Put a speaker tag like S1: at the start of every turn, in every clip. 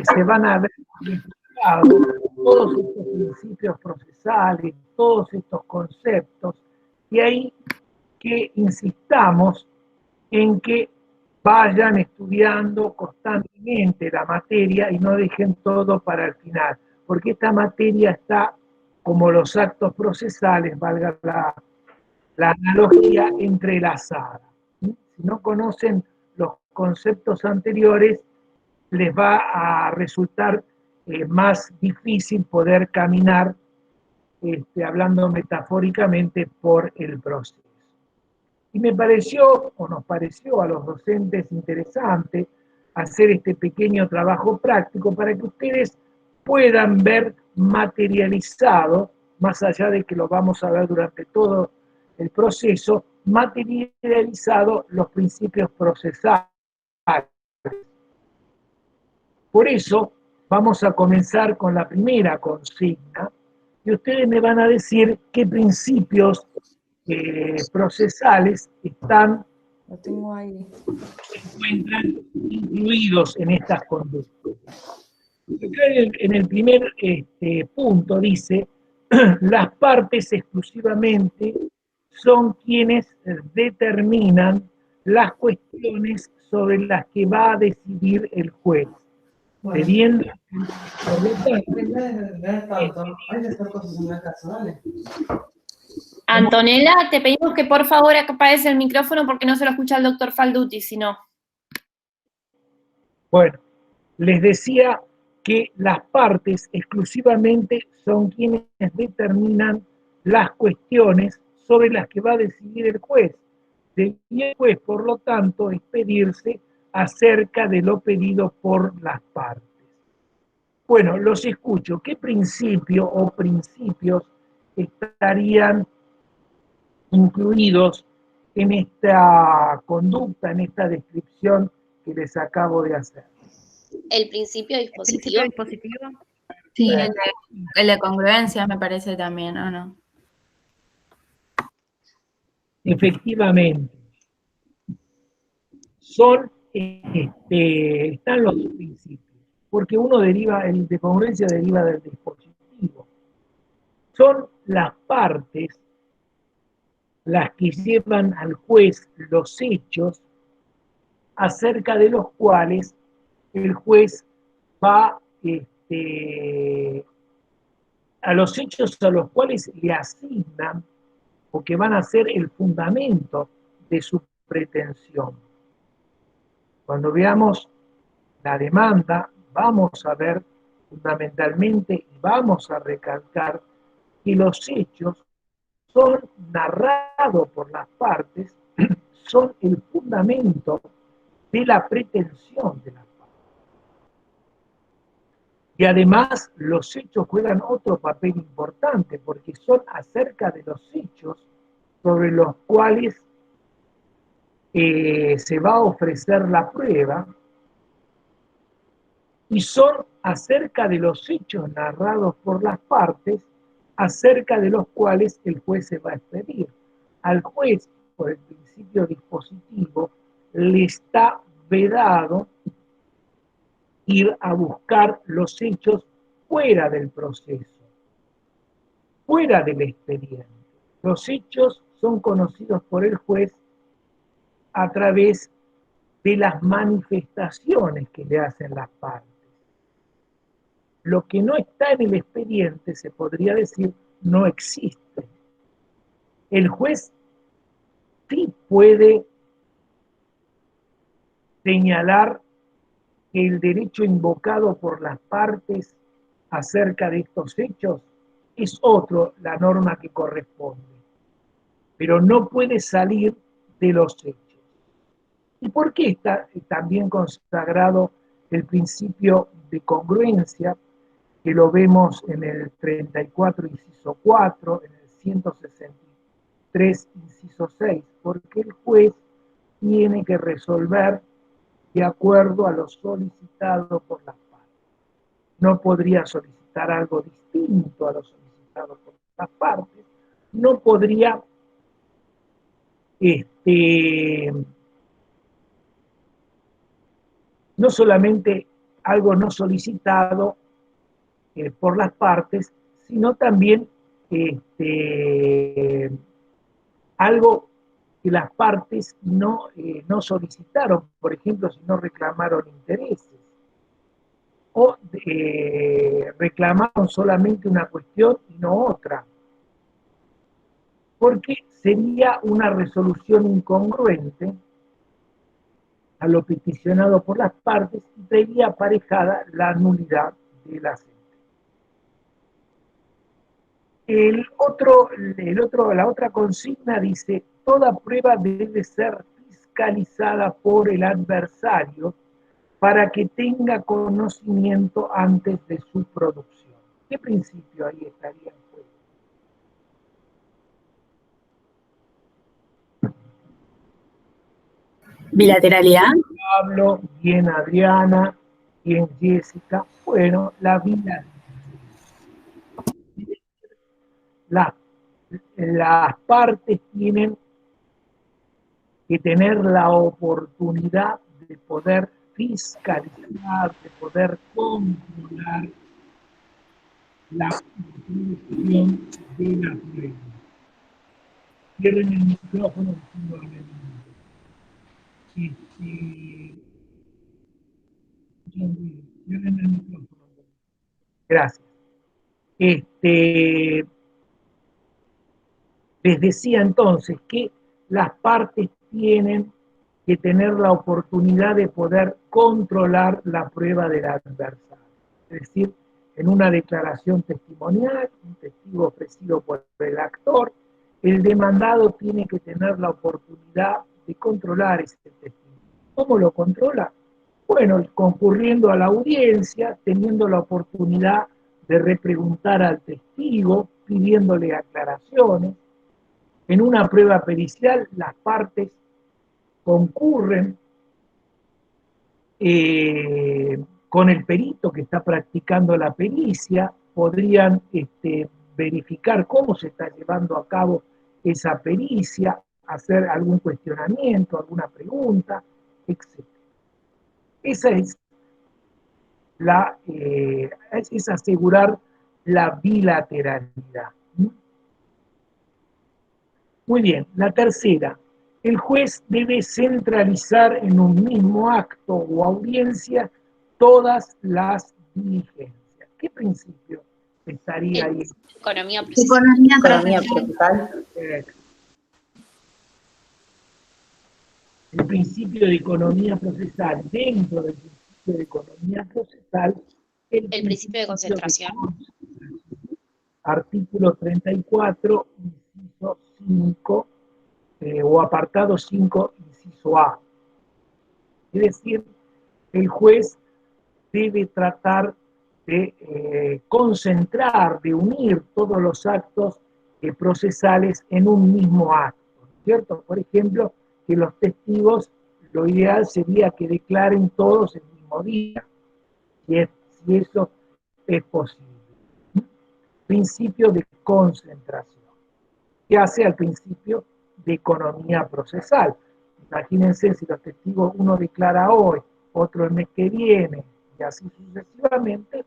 S1: se van a ver reflejados todos estos principios procesales, todos estos conceptos, y ahí que insistamos en que vayan estudiando constantemente la materia y no dejen todo para el final, porque esta materia está como los actos procesales, valga la analogía, entrelazada. Si no conocen los conceptos anteriores, les va a resultar más difícil poder caminar, hablando metafóricamente, por el proceso. Y me pareció, o nos pareció a los docentes interesante, hacer este pequeño trabajo práctico para que ustedes puedan ver materializado, más allá de que lo vamos a ver durante todo el proceso, materializado los principios procesales. Por eso vamos a comenzar con la primera consigna y ustedes me van a decir qué principios procesales están
S2: Lo tengo ahí.
S1: se encuentran incluidos en estas conductas. En el primer punto dice, las partes exclusivamente son quienes determinan las cuestiones sobre las que va a decidir el juez. Teniendo, por lo tanto,
S3: Antonella, te pedimos que por favor apagues el micrófono porque no se lo escucha el doctor Falduti, si no.
S1: Bueno, les decía que las partes exclusivamente son quienes determinan las cuestiones sobre las que va a decidir el juez. Y el juez, por lo tanto, expedirse acerca de lo pedido por las partes. Bueno, los escucho. ¿Qué principio o principios estarían incluidos en esta conducta, en esta descripción que les acabo de hacer?
S3: El principio dispositivo.
S2: ¿El principio dispositivo? Sí, el de congruencia me parece también, ¿o no?
S1: Efectivamente, están los dos principios, porque uno deriva, el de congruencia deriva del dispositivo. Son las partes las que llevan al juez los hechos acerca de los cuales el juez va a los hechos a los cuales le asignan o que van a ser el fundamento de su pretensión. Cuando veamos la demanda, vamos a ver fundamentalmente y vamos a recalcar que los hechos son narrados por las partes, son el fundamento de la pretensión de las partes. Y además los hechos juegan otro papel importante porque son acerca de los hechos sobre los cuales se va a ofrecer la prueba y son acerca de los hechos narrados por las partes acerca de los cuales el juez se va a expedir. Al juez, por el principio dispositivo, le está vedado ir a buscar los hechos fuera del proceso, fuera del expediente. Los hechos son conocidos por el juez a través de las manifestaciones que le hacen las partes. Lo que no está en el expediente, se podría decir, no existe. El juez sí puede señalar que el derecho invocado por las partes acerca de estos hechos es otro, la norma que corresponde, pero no puede salir de los hechos. ¿Y por qué está también consagrado el principio de congruencia, que lo vemos en el 34, inciso 4, en el 163, inciso 6? Porque el juez tiene que resolver de acuerdo a lo solicitado por las partes. No podría solicitar algo distinto a lo solicitado por las partes, no podría no solamente algo no solicitado por las partes, sino también algo que las partes no solicitaron, por ejemplo, si no reclamaron intereses, o reclamaron solamente una cuestión y no otra, porque sería una resolución incongruente a lo peticionado por las partes y traería aparejada la nulidad de la sentencia. La otra consigna dice, toda prueba debe ser fiscalizada por el adversario para que tenga conocimiento antes de su producción. ¿Qué principio ahí estaría en juego?
S2: Bilateralidad.
S1: Pablo, bien Adriana, bien Jessica. Bueno, la bilateralidad. Las partes tienen que tener la oportunidad de poder fiscalizar, de poder controlar la producción de la prueba. Cierren el micrófono. Cierren el micrófono. Gracias. Les decía entonces que las partes tienen que tener la oportunidad de poder controlar la prueba del adversario. Es decir, en una declaración testimonial, un testigo ofrecido por el actor, el demandado tiene que tener la oportunidad de controlar ese testimonio. ¿Cómo lo controla? Bueno, concurriendo a la audiencia, teniendo la oportunidad de repreguntar al testigo, pidiéndole aclaraciones. En una prueba pericial, las partes concurren con el perito que está practicando la pericia, podrían verificar cómo se está llevando a cabo esa pericia, hacer algún cuestionamiento, alguna pregunta, etc. Esa es asegurar la bilateralidad. Muy bien, la tercera. El juez debe centralizar en un mismo acto o audiencia todas las diligencias. ¿Qué principio estaría ahí?
S4: Economía procesal.
S2: Economía procesal.
S1: El principio de economía procesal, dentro del principio de economía procesal,
S4: el principio de concentración.
S1: Artículo 34, inciso 5, o apartado 5, inciso A. Es decir, el juez debe tratar de concentrar, de unir todos los actos procesales en un mismo acto, ¿cierto? Por ejemplo, que los testigos, lo ideal sería que declaren todos el mismo día, si eso es posible. Principio de concentración, que hace al principio de economía procesal. Imagínense si los testigos, uno declara hoy, otro el mes que viene, y así sucesivamente,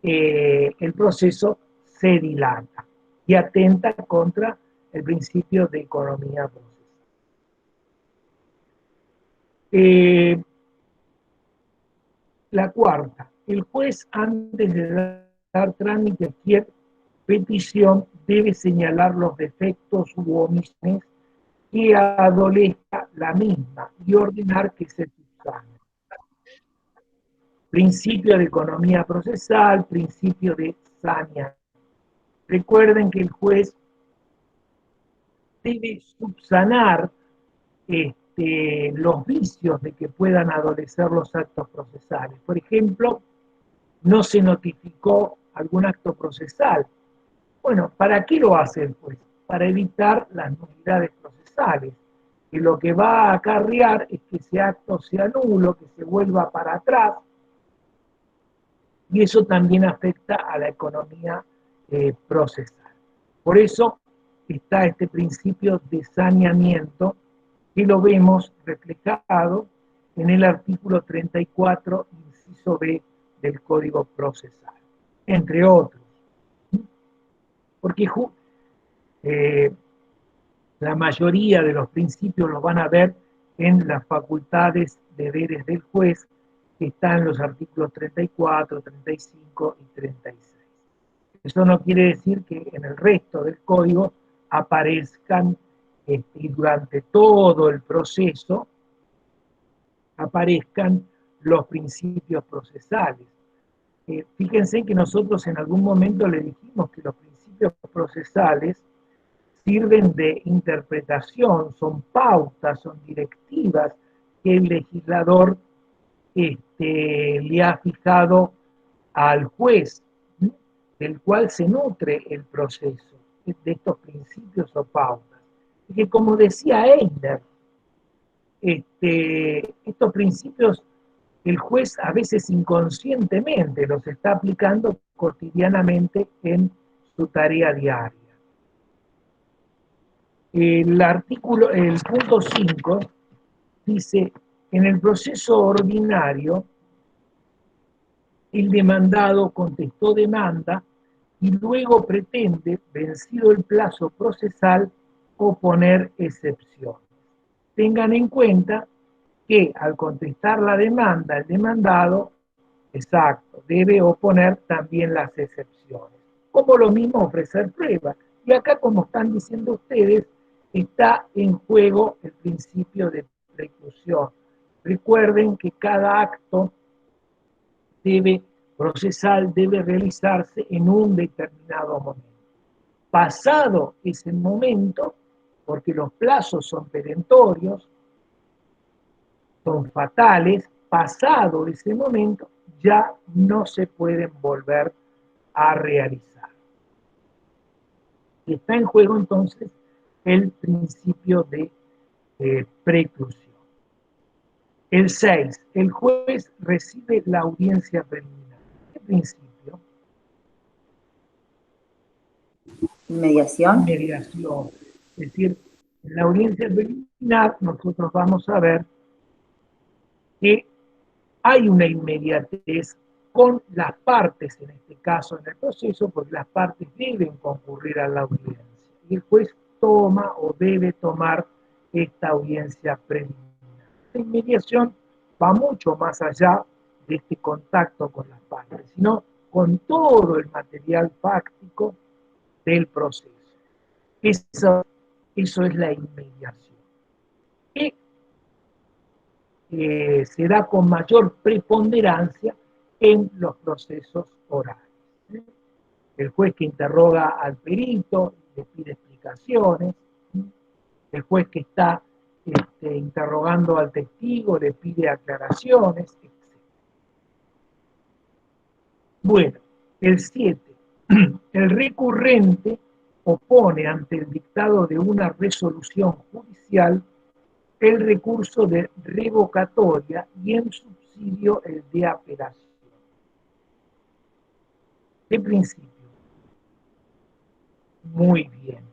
S1: el proceso se dilata y atenta contra el principio de economía procesal. La cuarta, el juez antes de dar trámite a cualquier petición debe señalar los defectos u omisiones que adolezca la misma y ordenar que se subsane. Principio de economía procesal, principio de saneamiento. Recuerden que el juez debe subsanar los vicios de que puedan adolecer los actos procesales. Por ejemplo, no se notificó algún acto procesal. Bueno, ¿para qué lo hace el juez? Para evitar las nulidades procesales, que lo que va a acarrear es que ese acto sea nulo, que se vuelva para atrás, y eso también afecta a la economía procesal. Por eso está este principio de saneamiento, que lo vemos reflejado en el artículo 34, inciso B del Código Procesal, entre otros. Porque la mayoría de los principios los van a ver en las facultades, deberes del juez, que están en los artículos 34, 35 y 36. Eso no quiere decir que en el resto del código aparezcan, y durante todo el proceso, aparezcan los principios procesales. Fíjense que nosotros en algún momento le dijimos que los principios procesales sirven de interpretación, son pautas, son directivas que el legislador le ha fijado al juez, del cual se nutre el proceso, de estos principios o pautas. Y que, como decía Einer, estos principios el juez a veces inconscientemente los está aplicando cotidianamente en su tarea diaria. El punto 5 dice: en el proceso ordinario, el demandado contestó demanda y luego pretende, vencido el plazo procesal, oponer excepciones. Tengan en cuenta que al contestar la demanda, el demandado, exacto, debe oponer también las excepciones. Como lo mismo ofrecer pruebas. Y acá, como están diciendo ustedes, está en juego el principio de preclusión. Recuerden que cada acto procesal debe realizarse en un determinado momento. Pasado ese momento, porque los plazos son perentorios, son fatales, pasado ese momento ya no se pueden volver a realizar. Y está en juego entonces el principio de preclusión. El 6, el juez recibe la audiencia preliminar. ¿Qué principio?
S5: Inmediación.
S1: Inmediación. Es decir, en la audiencia preliminar nosotros vamos a ver que hay una inmediatez con las partes, en este caso en el proceso, porque las partes deben concurrir a la audiencia. Y el juez toma o debe tomar esta audiencia preliminar. La inmediación va mucho más allá de este contacto con las partes, sino con todo el material fáctico del proceso. Eso es la inmediación. Que se da con mayor preponderancia en los procesos orales. El juez que interroga al perito le pide explicaciones, el juez que está interrogando al testigo le pide aclaraciones, etc. Bueno, el 7. El recurrente opone ante el dictado de una resolución judicial el recurso de revocatoria y en subsidio el de apelación. ¿Qué principio? Muy bien.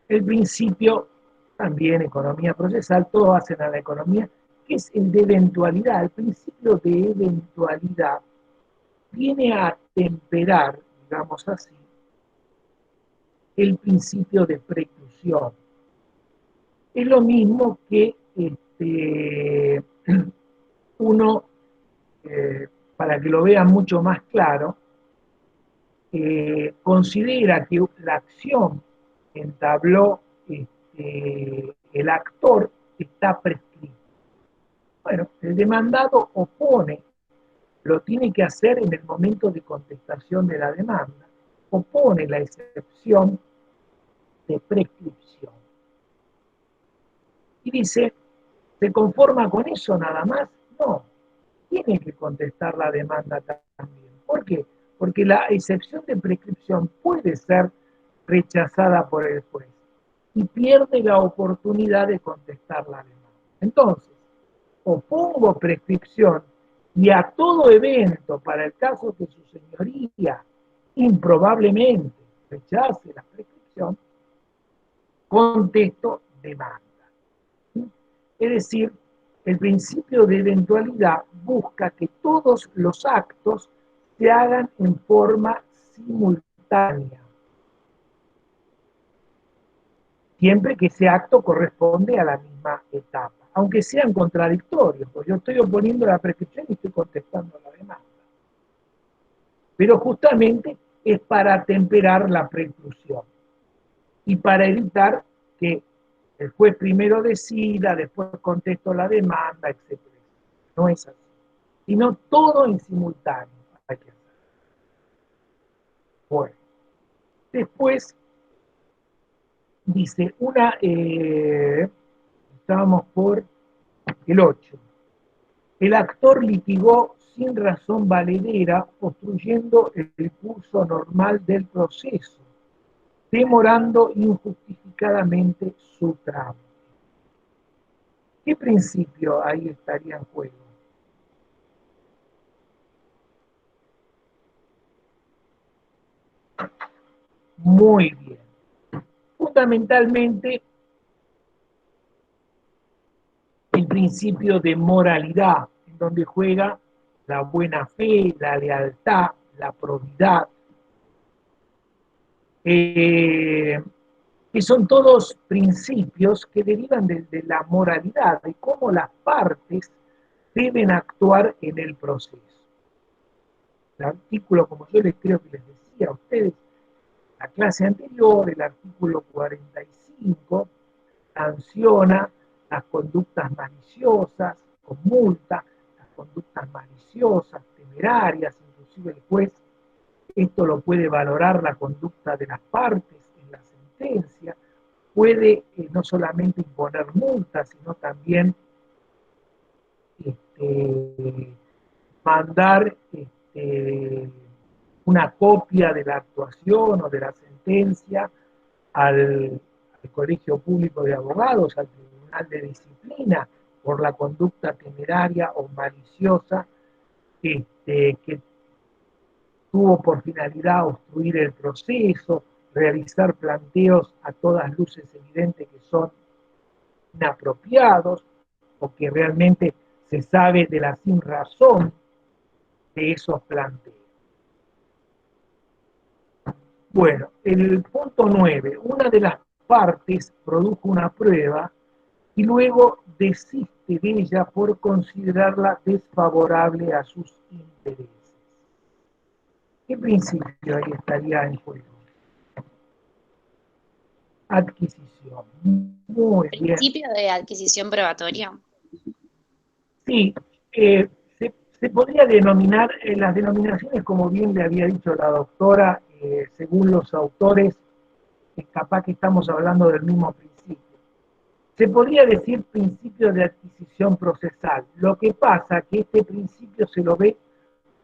S1: El principio, también economía procesal, todos hacen a la economía, que es el de eventualidad. El principio de eventualidad viene a temperar, digamos así, el principio de preclusión. Es lo mismo que uno, para que lo vean mucho más claro, considera que la acción que entabló el actor está prescrita. Bueno, el demandado opone, lo tiene que hacer en el momento de contestación de la demanda, opone la excepción de prescripción. Y dice, ¿se conforma con eso nada más? No, tiene que contestar la demanda también. ¿Por qué? Porque la excepción de prescripción puede ser rechazada por el juez y pierde la oportunidad de contestar la demanda. Entonces, opongo prescripción y a todo evento, para el caso que su señoría improbablemente rechace la prescripción, contesto demanda. Es decir, El principio de eventualidad busca que todos los actos se hagan en forma simultánea, siempre que ese acto corresponde a la misma etapa, aunque sean contradictorios, porque yo estoy oponiendo la prescripción y estoy contestando la demanda. Pero justamente es para temperar la preclusión y para evitar que el juez primero decida, después contesto la demanda, etc. No es así, sino todo en simultáneo hay que hacer. Bueno, después dice estábamos por el 8. El actor litigó sin razón valedera, obstruyendo el curso normal del proceso, demorando injustificadamente su trámite. ¿Qué principio ahí estaría en juego? Muy bien. Fundamentalmente, el principio de moralidad, en donde juega la buena fe, la lealtad, la probidad, que son todos principios que derivan de la moralidad, de cómo las partes deben actuar en el proceso. El artículo, como yo creo que les decía a ustedes, la clase anterior, el artículo 45, sanciona las conductas maliciosas con multa, las conductas maliciosas, temerarias, inclusive el juez esto lo puede valorar la conducta de las partes en la sentencia, puede no solamente imponer multas, sino también mandar una copia de la actuación o de la sentencia al Colegio Público de Abogados, al Tribunal de Disciplina, por la conducta temeraria o maliciosa que tuvo por finalidad obstruir el proceso, realizar planteos a todas luces evidentes que son inapropiados o que realmente se sabe de la sinrazón de esos planteos. Bueno, el punto 9. Una de las partes produjo una prueba y luego desiste de ella por considerarla desfavorable a sus intereses. ¿Qué principio ahí estaría en juego? Adquisición. Muy bien.
S4: Principio de adquisición probatoria.
S1: Sí, se podría denominar, las denominaciones, como bien le había dicho la doctora, según los autores, capaz que estamos hablando del mismo principio. Se podría decir principio de adquisición procesal. Lo que pasa es que este principio se lo ve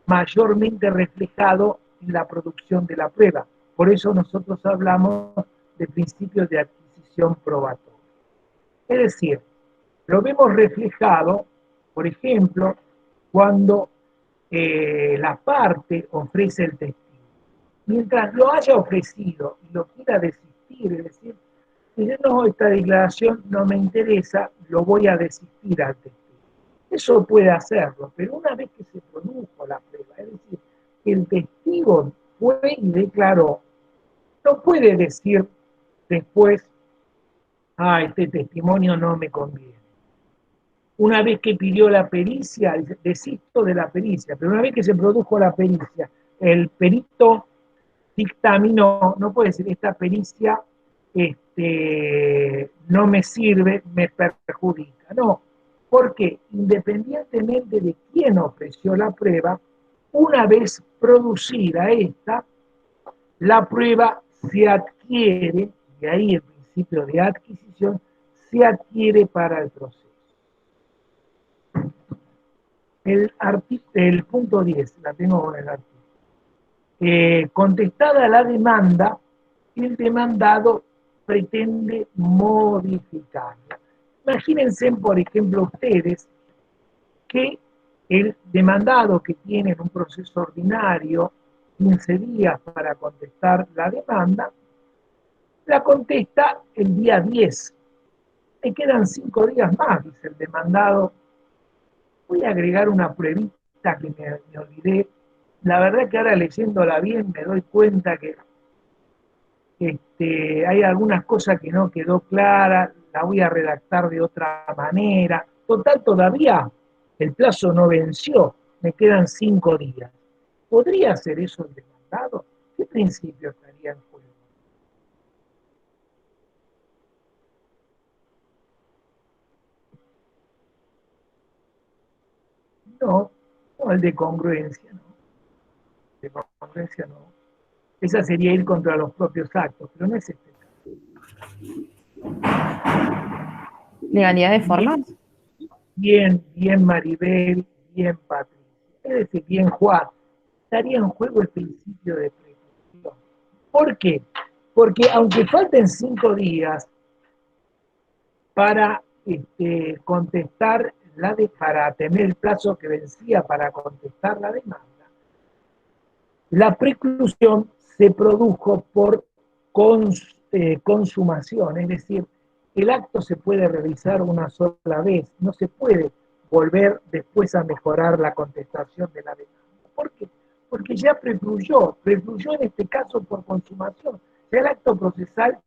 S1: mayormente reflejado en la producción de la prueba. Por eso nosotros hablamos de principio de adquisición probatoria. Es decir, lo vemos reflejado, por ejemplo, cuando la parte ofrece el testigo. Mientras lo haya ofrecido y lo quiera desistir, es decir, dice, no, esta declaración no me interesa, lo voy a desistir al testigo. Eso puede hacerlo, pero una vez que se produjo la prueba, es decir, que el testigo fue y declaró, no puede decir después, este testimonio no me conviene. Una vez que pidió la pericia, desisto de la pericia, pero una vez que se produjo la pericia, el perito dictaminó, no puede decir, esta pericia no me sirve, me perjudica. No, porque independientemente de quién ofreció la prueba, una vez producida esta, la prueba se adquiere, y ahí el principio de adquisición, se adquiere para el proceso. El punto 10, la tengo en el artículo. Contestada la demanda, el demandado pretende modificarla. Imagínense, por ejemplo, ustedes que el demandado que tiene en un proceso ordinario 15 días para contestar la demanda, la contesta el día 10. Me quedan 5 días más, dice el demandado, Voy a agregar una pruebita que me olvidé. La verdad que ahora leyéndola bien me doy cuenta que hay algunas cosas que no quedó clara, la voy a redactar de otra manera. Total, todavía el plazo no venció, me quedan 5 días. ¿Podría ser eso el demandado? ¿Qué principio estaría en juego? No, no el de congruencia, no. De congruencia no. Esa sería ir contra los propios actos, pero no es este caso.
S6: ¿Legalidad de formas?
S1: Bien, bien Maribel, bien Patricia. Es decir, bien Juan. Estaría en juego el principio de precaución. ¿Por qué? Porque aunque falten 5 días para contestar para tener el plazo que vencía para contestar la demanda, la preclusión se produjo por consumación, es decir, el acto se puede realizar una sola vez, no se puede volver después a mejorar la contestación de la demanda. ¿Por qué? Porque ya precluyó en este caso por consumación, ya el acto procesal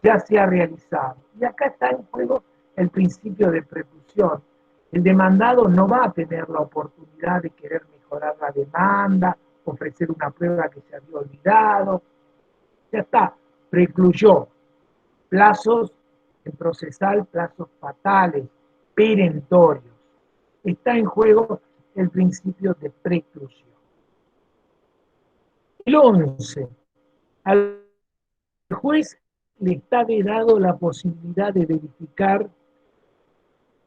S1: ya se ha realizado. Y acá está en juego el principio de preclusión. El demandado no va a tener la oportunidad de querer mejorar la demanda, ofrecer una prueba que se había olvidado. Ya está, precluyó. Plazos en procesal, plazos fatales, perentorios. Está en juego el principio de preclusión. El 11. Al juez le está vedado la posibilidad de verificar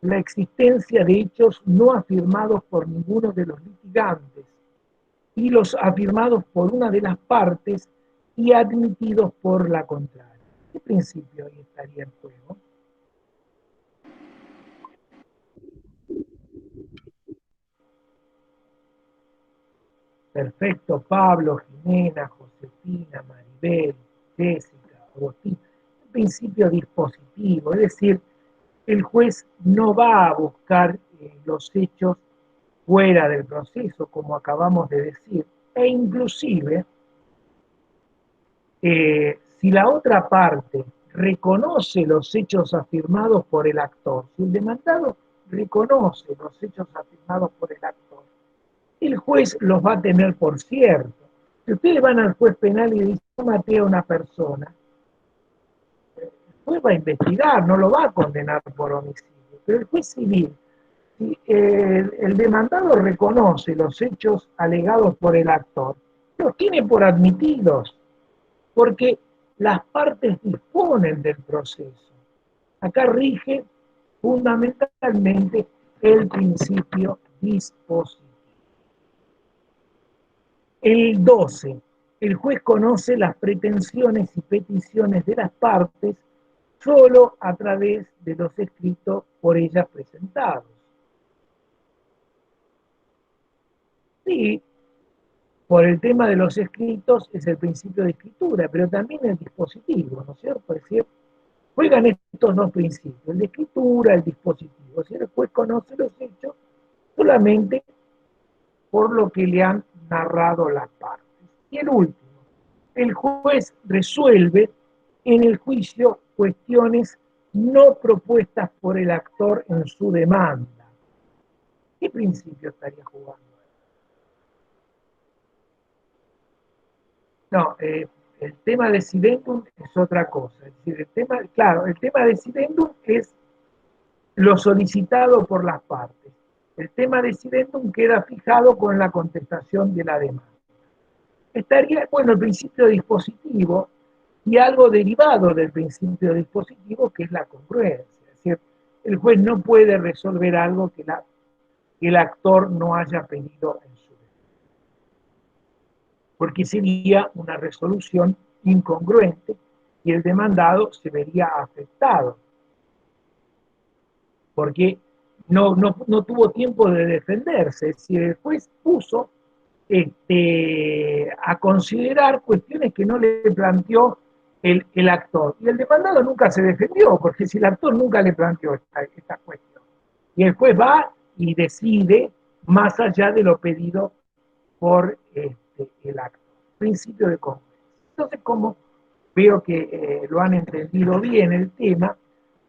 S1: la existencia de hechos no afirmados por ninguno de los litigantes y los afirmados por una de las partes y admitidos por la contraria. ¿Qué principio ahí estaría en juego? Perfecto, Pablo, Jimena, Josefina, Maribel, Jessica, Agustín. Un principio dispositivo, es decir, el juez no va a buscar los hechos fuera del proceso, como acabamos de decir, e inclusive, si la otra parte reconoce los hechos afirmados por el actor, si el demandado reconoce los hechos afirmados por el actor, el juez los va a tener por cierto. Si ustedes van al juez penal y dicen, yo maté a una persona, el juez va a investigar, no lo va a condenar por homicidio, pero el juez civil, si el demandado reconoce los hechos alegados por el actor, los tiene por admitidos, porque las partes disponen del proceso. Acá rige fundamentalmente el principio dispositivo. El 12. El juez conoce las pretensiones y peticiones de las partes solo a través de los escritos por ellas presentados. Sí, por el tema de los escritos es el principio de escritura, pero también el dispositivo, ¿no es cierto? Es decir, juegan estos dos principios, el de escritura, el dispositivo. Si el juez conoce los hechos solamente por lo que le han narrado las partes. Y el último, el juez resuelve en el juicio cuestiones no propuestas por el actor en su demanda. ¿Qué principio estaría jugando? No, el tema decidendum es otra cosa. Es decir, el tema decidendum es lo solicitado por las partes. El tema decidendum queda fijado con la contestación de la demanda. Estaría, bueno, el principio dispositivo y algo derivado del principio dispositivo, que es la congruencia. Es decir, el juez no puede resolver algo que el actor no haya pedido en su defensa, porque sería una resolución incongruente y el demandado se vería afectado, porque no tuvo tiempo de defenderse. Si el juez puso a considerar cuestiones que no le planteó el actor. Y el demandado nunca se defendió, porque si el actor nunca le planteó esta cuestión, y el juez va y decide más allá de lo pedido por el acto. Principio de congruencia. Entonces, como veo que lo han entendido bien el tema,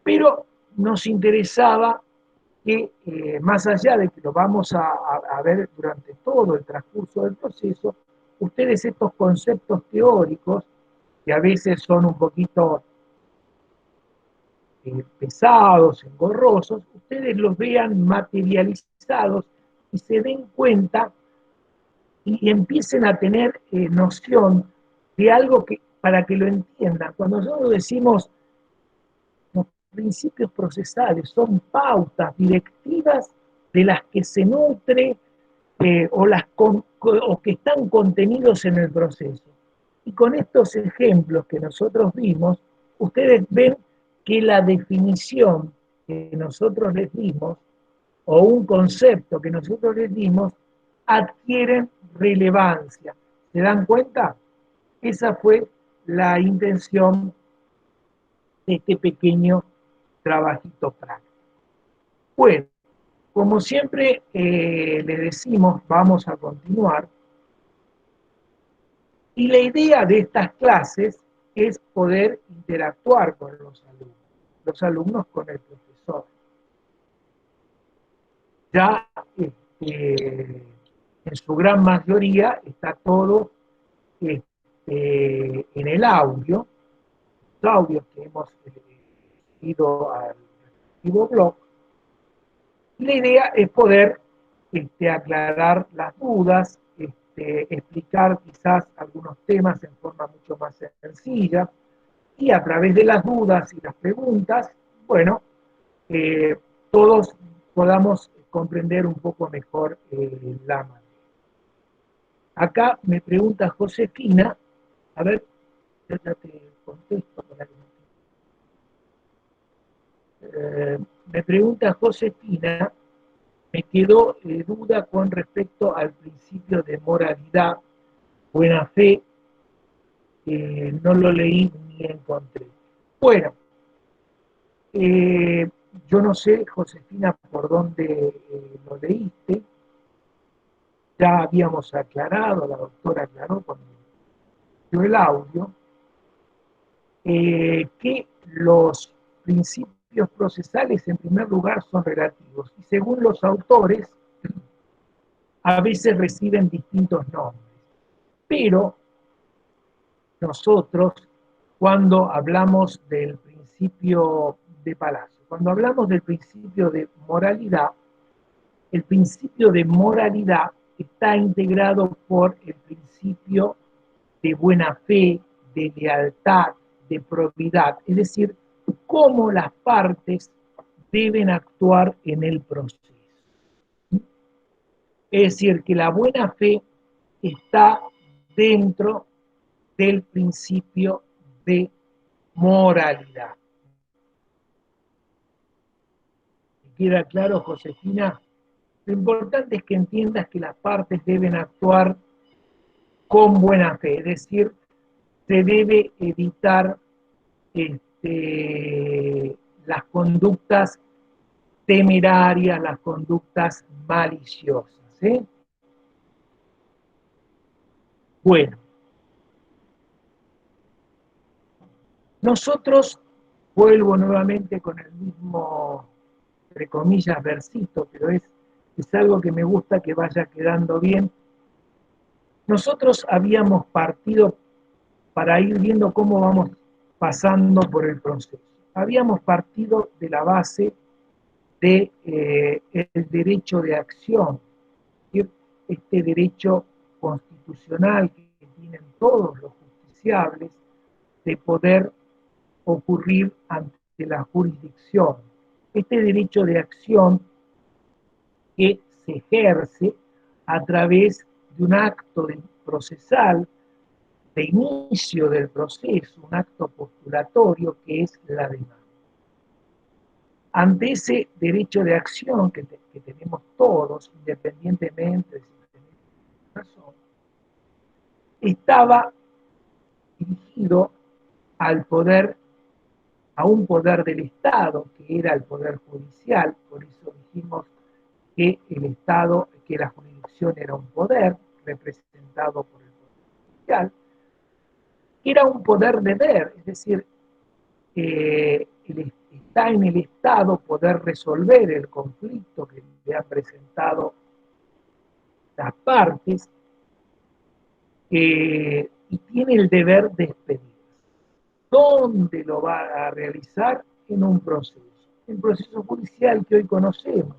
S1: pero nos interesaba que más allá de que lo vamos a ver durante todo el transcurso del proceso, ustedes estos conceptos teóricos, que a veces son un poquito pesados, engorrosos, ustedes los vean materializados y se den cuenta y empiecen a tener noción de algo que, para que lo entiendan. Cuando nosotros decimos los principios procesales, son pautas directivas de las que se nutre o que están contenidos en el proceso. Y con estos ejemplos que nosotros vimos, ustedes ven que la definición que nosotros les dimos, o un concepto que nosotros les dimos, adquieren relevancia. ¿Se dan cuenta? Esa fue la intención de este pequeño trabajito práctico. Bueno, como siempre le decimos, vamos a continuar. Y la idea de estas clases es poder interactuar con los alumnos con el profesor. Ya en su gran mayoría está todo en el audio, los audios que hemos ido al respectivo blog. Y la idea es poder aclarar las dudas, explicar quizás algunos temas en forma mucho más sencilla, y a través de las dudas y las preguntas, bueno, todos podamos comprender un poco mejor la materia. Acá me pregunta Josefina, a ver, ya te contesto para que me pregunta Josefina, me quedó duda con respecto al principio de moralidad, buena fe, no lo leí ni encontré. Bueno, yo no sé, Josefina, por dónde lo leíste, ya habíamos aclarado, la doctora aclaró cuando dio el audio, que los principios procesales en primer lugar son relativos y según los autores a veces reciben distintos nombres, pero nosotros cuando hablamos del principio de Palacio, cuando hablamos del principio de moralidad, el principio de moralidad está integrado por el principio de buena fe, de lealtad, de probidad, es decir, cómo las partes deben actuar en el proceso. Es decir, que la buena fe está dentro del principio de moralidad. ¿Queda claro, Josefina? Lo importante es que entiendas que las partes deben actuar con buena fe, es decir, se debe evitar las conductas temerarias, las conductas maliciosas. ¿Sí? Bueno, nosotros, vuelvo nuevamente con el mismo, entre comillas, versito, pero es algo que me gusta que vaya quedando bien. Nosotros habíamos partido, para ir viendo cómo vamos pasando por el proceso, habíamos partido de la base del derecho de acción, este derecho constitucional que tienen todos los justiciables de poder ocurrir ante la jurisdicción. Este derecho de acción que se ejerce a través de un acto procesal de inicio del proceso, un acto postulatorio que es la demanda. Ante ese derecho de acción que tenemos todos, independientemente de si tenemos razón, estaba dirigido al poder, a un poder del Estado, que era el poder judicial, por eso dijimos que el Estado, que la jurisdicción era un poder representado por el Poder Judicial, era un poder deber, es decir, está en el Estado poder resolver el conflicto que le han presentado las partes y tiene el deber de expedir. ¿Dónde lo va a realizar? En un proceso. El proceso judicial que hoy conocemos.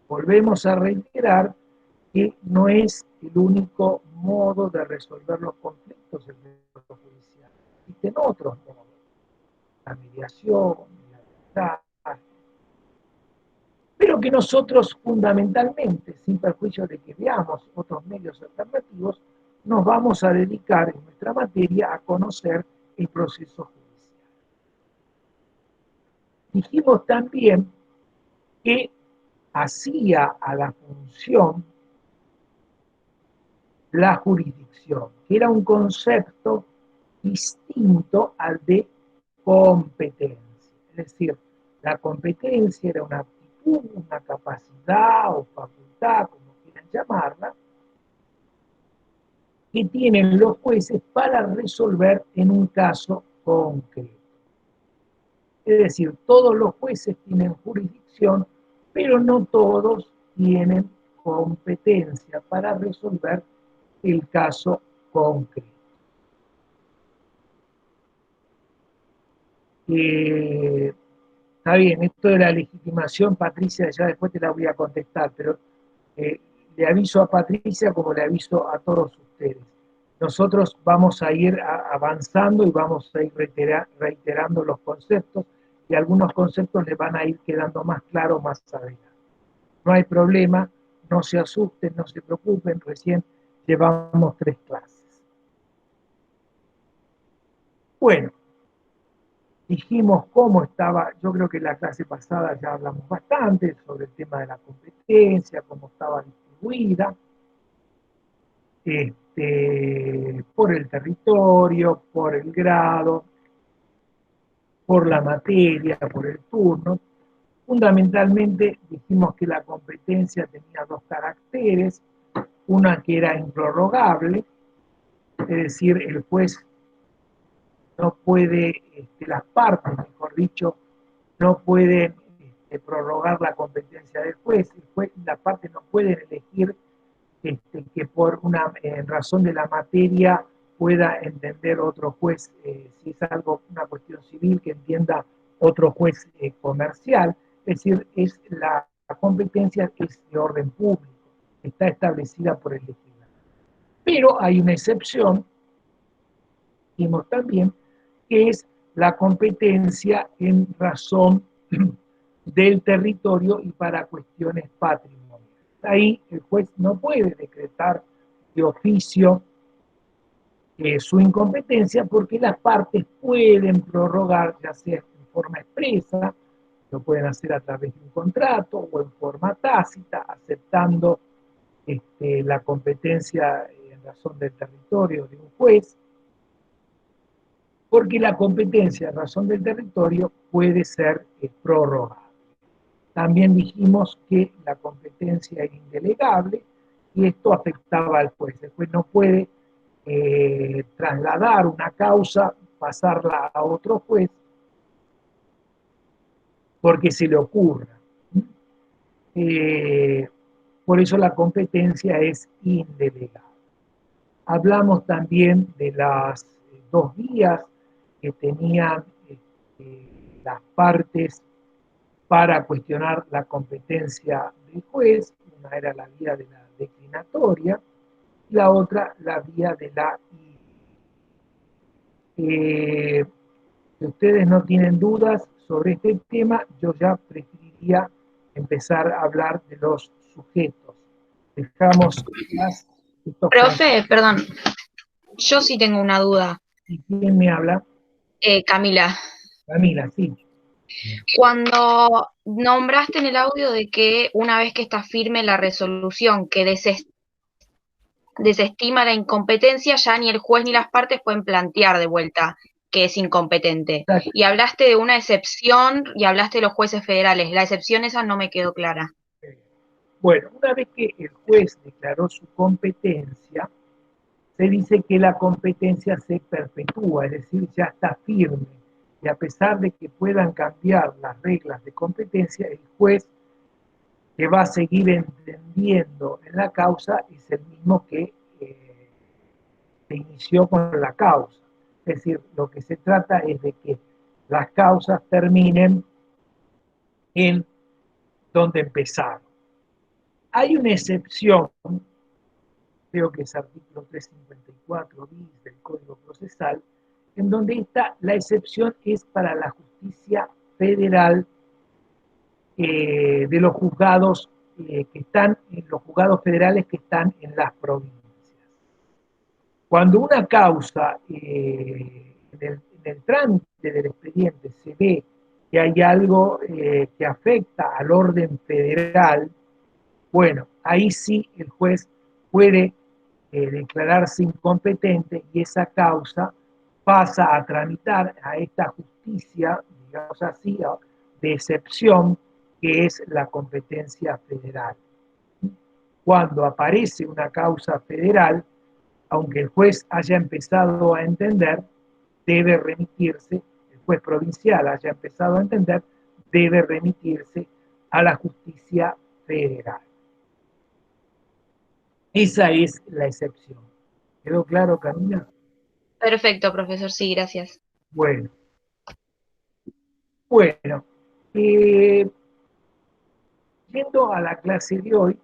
S1: Volvemos a reiterar que no es el único modo de resolver los conflictos el proceso judicial. Existen otros modos. La mediación, la arbitraje, pero que nosotros fundamentalmente, sin perjuicio de que veamos otros medios alternativos, nos vamos a dedicar en nuestra materia a conocer el proceso judicial. Dijimos también que hacía a la función la jurisdicción, que era un concepto distinto al de competencia. Es decir, la competencia era una aptitud, una capacidad o facultad, como quieran llamarla, que tienen los jueces para resolver en un caso concreto. Es decir, todos los jueces tienen jurisdicción, pero no todos tienen competencia para resolver el caso concreto. Está bien, esto de la legitimación, Patricia, ya después te la voy a contestar, pero le aviso a Patricia como le aviso a todos ustedes. Nosotros vamos a ir avanzando y vamos a ir reiterando los conceptos, y algunos conceptos les van a ir quedando más claros más adelante. No hay problema, no se asusten, no se preocupen, recién llevamos 3 clases. Bueno, dijimos cómo estaba, yo creo que en la clase pasada ya hablamos bastante sobre el tema de la competencia, cómo estaba distribuida, por el territorio, por el grado, por la materia, por el turno. Fundamentalmente dijimos que la competencia tenía 2 caracteres, una que era improrrogable, es decir, el juez no puede, las partes, mejor dicho, no pueden prorrogar la competencia del juez, las partes no pueden elegir que por una razón de la materia pueda entender otro juez, si es algo, una cuestión civil, que entienda otro juez comercial. Es decir, la competencia que es de orden público, está establecida por el legislador. Pero hay una excepción, dijimos también, que es la competencia en razón del territorio y para cuestiones patrimoniales. Ahí el juez no puede decretar de oficio su incompetencia, porque las partes pueden prorrogar, ya sea en forma expresa, lo pueden hacer a través de un contrato, o en forma tácita, aceptando la competencia en razón del territorio de un juez, porque la competencia en razón del territorio puede ser prorrogada. También dijimos que la competencia era indelegable, y esto afectaba al juez. El juez no puede trasladar una causa, pasarla a otro juez, porque se le ocurra. Por eso la competencia es indelegable. Hablamos también de las 2 vías que tenían las partes para cuestionar la competencia del juez. Una era la vía de la declinatoria, y la otra la vía de la si ustedes no tienen dudas sobre este tema, yo ya preferiría empezar a hablar de los sujetos. Dejamos
S4: Profe, perdón, yo sí tengo una duda.
S1: ¿Y quién me habla?
S4: Camila.
S1: Camila, sí.
S4: Cuando nombraste en el audio de que una vez que está firme la resolución que desestima la incompetencia, ya ni el juez ni las partes pueden plantear de vuelta que es incompetente.
S1: Exacto.
S4: Y hablaste de una excepción y hablaste de los jueces federales. La excepción esa no me quedó clara.
S1: Bueno, una vez que el juez declaró su competencia, se dice que la competencia se perpetúa, es decir, ya está firme. Y a pesar de que puedan cambiar las reglas de competencia, el juez que va a seguir entendiendo en la causa es el mismo que se inició con la causa. Es decir, lo que se trata es de que las causas terminen en donde empezaron. Hay una excepción, creo que es artículo 354 bis del Código Procesal, en donde la excepción es para la justicia federal de los juzgados que están en los juzgados federales que están en las provincias. Cuando una causa en el trámite del expediente se ve que hay algo que afecta al orden federal, bueno, ahí sí el juez puede declararse incompetente y esa causa pasa a tramitar a esta justicia, digamos así, de excepción, que es la competencia federal. Cuando aparece una causa federal, aunque el juez haya empezado a entender, debe remitirse, el juez provincial haya empezado a entender, debe remitirse a la justicia federal. Esa es la excepción. ¿Quedó claro, Camila?
S4: Perfecto, profesor, sí, gracias.
S1: Bueno, yendo a la clase de hoy,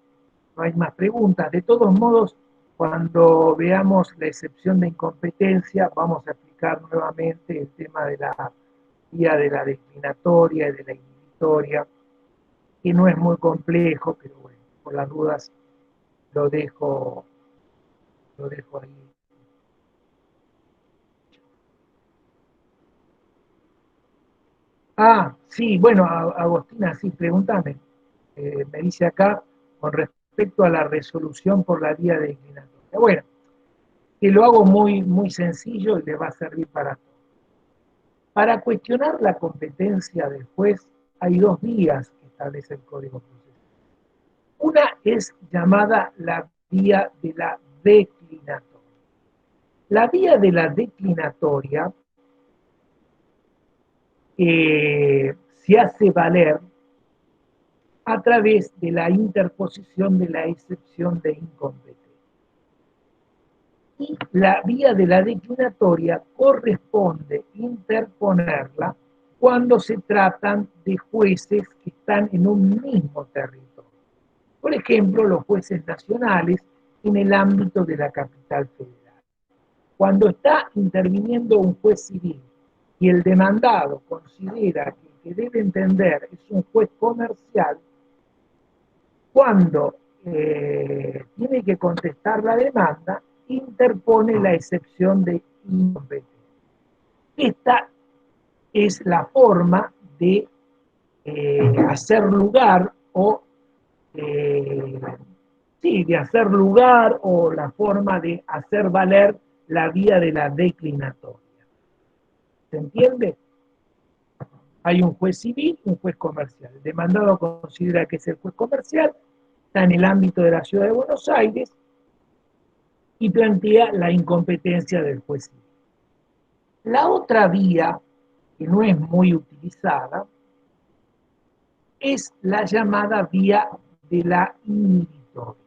S1: no hay más preguntas. De todos modos, cuando veamos la excepción de incompetencia, vamos a explicar nuevamente el tema de la vía de la declinatoria y de la inhibitoria, que no es muy complejo, pero bueno, por las dudas lo dejo ahí. Ah, sí, bueno, Agostina, sí, pregúntame. Me dice acá, con respecto a la resolución por la vía declinatoria. Bueno, que lo hago muy, muy sencillo y le va a servir para todo. Para cuestionar la competencia del juez, hay dos vías que establece el Código Procesal. Una es llamada la vía de la declinatoria. La vía de la declinatoria se hace valer a través de la interposición de la excepción de incompetencia. Y la vía de la declinatoria corresponde interponerla cuando se tratan de jueces que están en un mismo territorio. Por ejemplo, los jueces nacionales en el ámbito de la capital federal. Cuando está interviniendo un juez civil y el demandado considera que el que debe entender es un juez comercial, cuando tiene que contestar la demanda, interpone la excepción de incompetencia. Esta es la forma de hacer lugar o de hacer lugar o la forma de hacer valer la vía de la declinatoria. ¿Se entiende? Hay un juez civil, un juez comercial. El demandado considera que es el juez comercial, está en el ámbito de la ciudad de Buenos Aires y plantea la incompetencia del juez civil. La otra vía, que no es muy utilizada, es la llamada vía de la inhibitoria.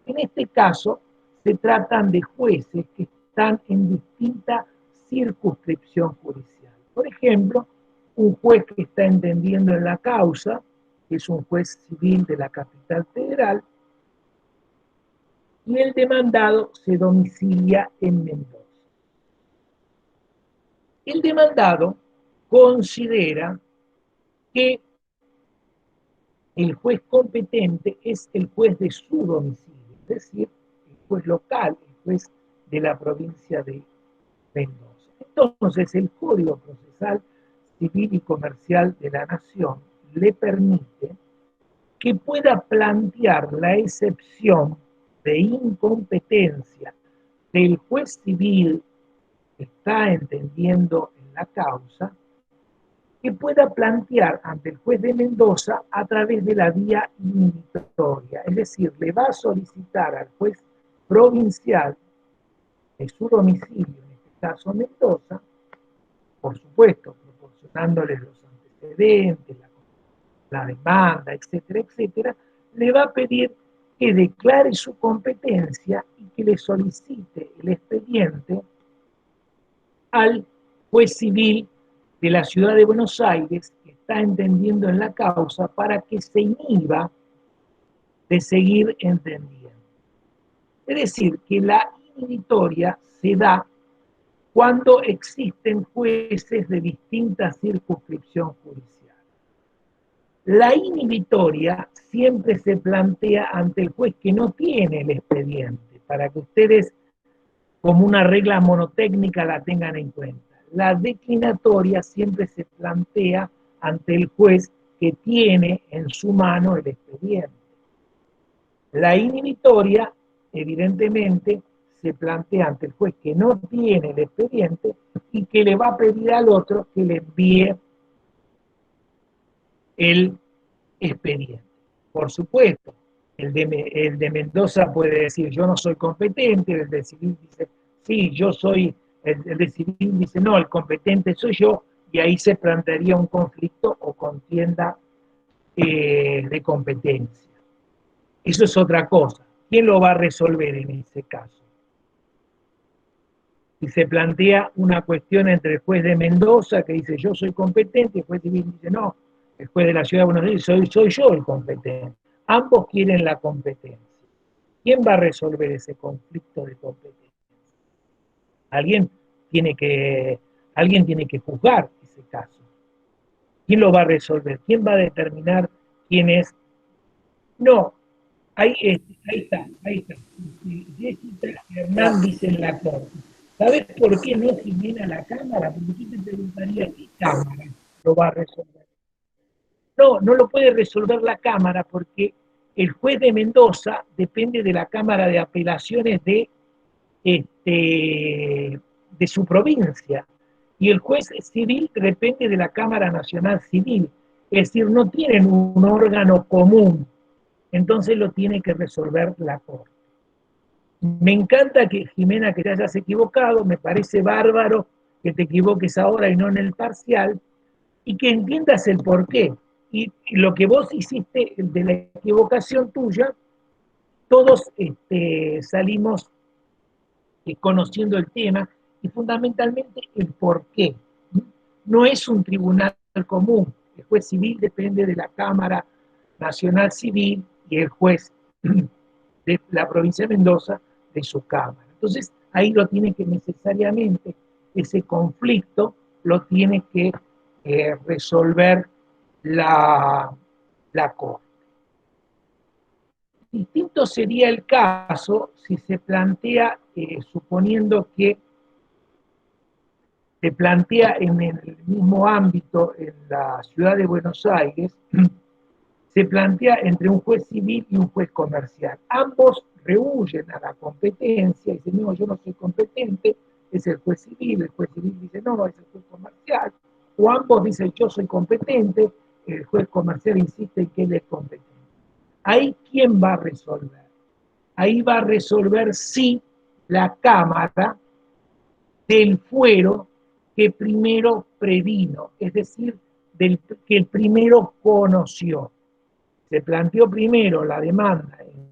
S1: En este caso, se tratan de jueces que están en distinta circunscripción judicial. Por ejemplo, un juez que está entendiendo en la causa, que es un juez civil de la capital federal, y el demandado se domicilia en Mendoza. El demandado considera que el juez competente es el juez de su domicilio, es decir, el juez local, el juez de la provincia de Mendoza. Entonces, el Código Procesal Civil y Comercial de la Nación le permite que pueda plantear la excepción de incompetencia del juez civil que está entendiendo en la causa que pueda plantear ante el juez de Mendoza a través de la vía inhibitoria. Es decir, le va a solicitar al juez provincial de su domicilio, en este caso Mendoza, por supuesto, proporcionándoles los antecedentes, la demanda, etcétera, etcétera, le va a pedir que declare su competencia y que le solicite el expediente al juez civil de la ciudad de Buenos Aires, que está entendiendo en la causa, para que se inhiba de seguir entendiendo. Es decir, que la inhibitoria se da cuando existen jueces de distinta circunscripción judicial. La inhibitoria siempre se plantea ante el juez que no tiene el expediente, para que ustedes, como una regla monotécnica, la tengan en cuenta. La declinatoria siempre se plantea ante el juez que tiene en su mano el expediente. La inhibitoria, evidentemente, se plantea ante el juez que no tiene el expediente y que le va a pedir al otro que le envíe el expediente. Por supuesto, el de Mendoza puede decir, yo no soy competente, el de civil dice, sí, yo soy, el de civil dice, no, el competente soy yo, y ahí se plantearía un conflicto o contienda de competencia. Eso es otra cosa. ¿Quién lo va a resolver en ese caso? Si se plantea una cuestión entre el juez de Mendoza, que dice, yo soy competente, y el juez civil dice, no, el juez de la ciudad de Buenos Aires, soy yo el competente. Ambos quieren la competencia. ¿Quién va a resolver ese conflicto de competencia? Alguien tiene que juzgar ese caso. ¿Quién lo va a resolver? ¿Quién va a determinar quién es? No, ahí está. Jessica Hernández en la corte. ¿Sabes por qué no Jimena la Cámara? Porque yo te preguntaría, ¿qué Cámara lo va a resolver? No lo puede resolver la Cámara porque el juez de Mendoza depende de la Cámara de Apelaciones de su provincia, y el juez civil depende de la Cámara Nacional Civil, es decir, no tienen un órgano común, entonces lo tiene que resolver la Corte. Me encanta que, Jimena, que te hayas equivocado, me parece bárbaro que te equivoques ahora y no en el parcial, y que entiendas el porqué. Y lo que vos hiciste de la equivocación tuya, todos salimos conociendo el tema y fundamentalmente el porqué. No es un tribunal común. El juez civil depende de la Cámara Nacional Civil y el juez de la provincia de Mendoza de su Cámara. Entonces, ahí lo tiene que necesariamente, ese conflicto lo tiene que resolver la Corte. Distinto sería el caso si se plantea, suponiendo que se plantea en el mismo ámbito en la ciudad de Buenos Aires, se plantea entre un juez civil y un juez comercial. Ambos rehuyen a la competencia y dicen, no, yo no soy competente, es el juez civil dice, no, es el juez comercial, o ambos dicen, yo soy competente, el juez comercial insiste en que él es competente. Ahí, ¿quién va a resolver? Ahí va a resolver, sí, la Cámara del fuero que primero previno, es decir, que el primero conoció. Se planteó primero la demanda en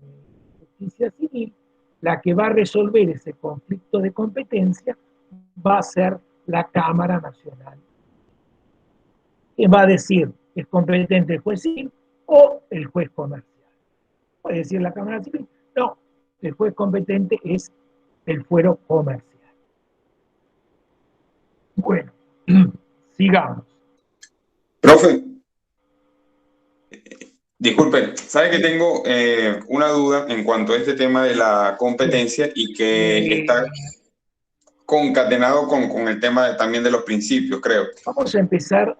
S1: justicia civil, la que va a resolver ese conflicto de competencia va a ser la Cámara Nacional. Que va a decir, ¿es competente el juez civil o el juez comercial? Puede decir la Cámara Civil, no, el juez competente es el fuero comercial. Bueno, sigamos.
S6: Profe, disculpe, sabe que tengo una duda en cuanto a este tema de la competencia y que está concatenado con el tema también de los principios, creo.
S1: Vamos a empezar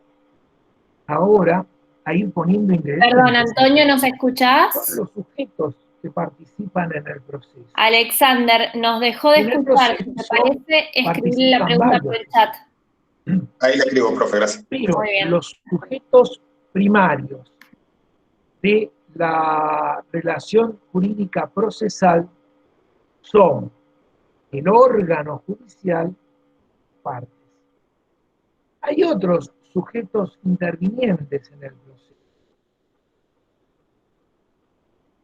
S1: ahora a ir poniendo ingredientes.
S3: Perdón, Antonio, ¿nos escuchás?
S1: Son los sujetos que participan en el proceso.
S3: Alexander, nos dejó de escuchar. ¿Te parece escribirle la pregunta por el chat?
S6: Ahí le escribo, profe, gracias.
S1: Pero
S3: Muy bien.
S1: los sujetos primarios de la relación jurídica procesal son el órgano judicial, partes. Hay otros sujetos intervinientes en el proceso.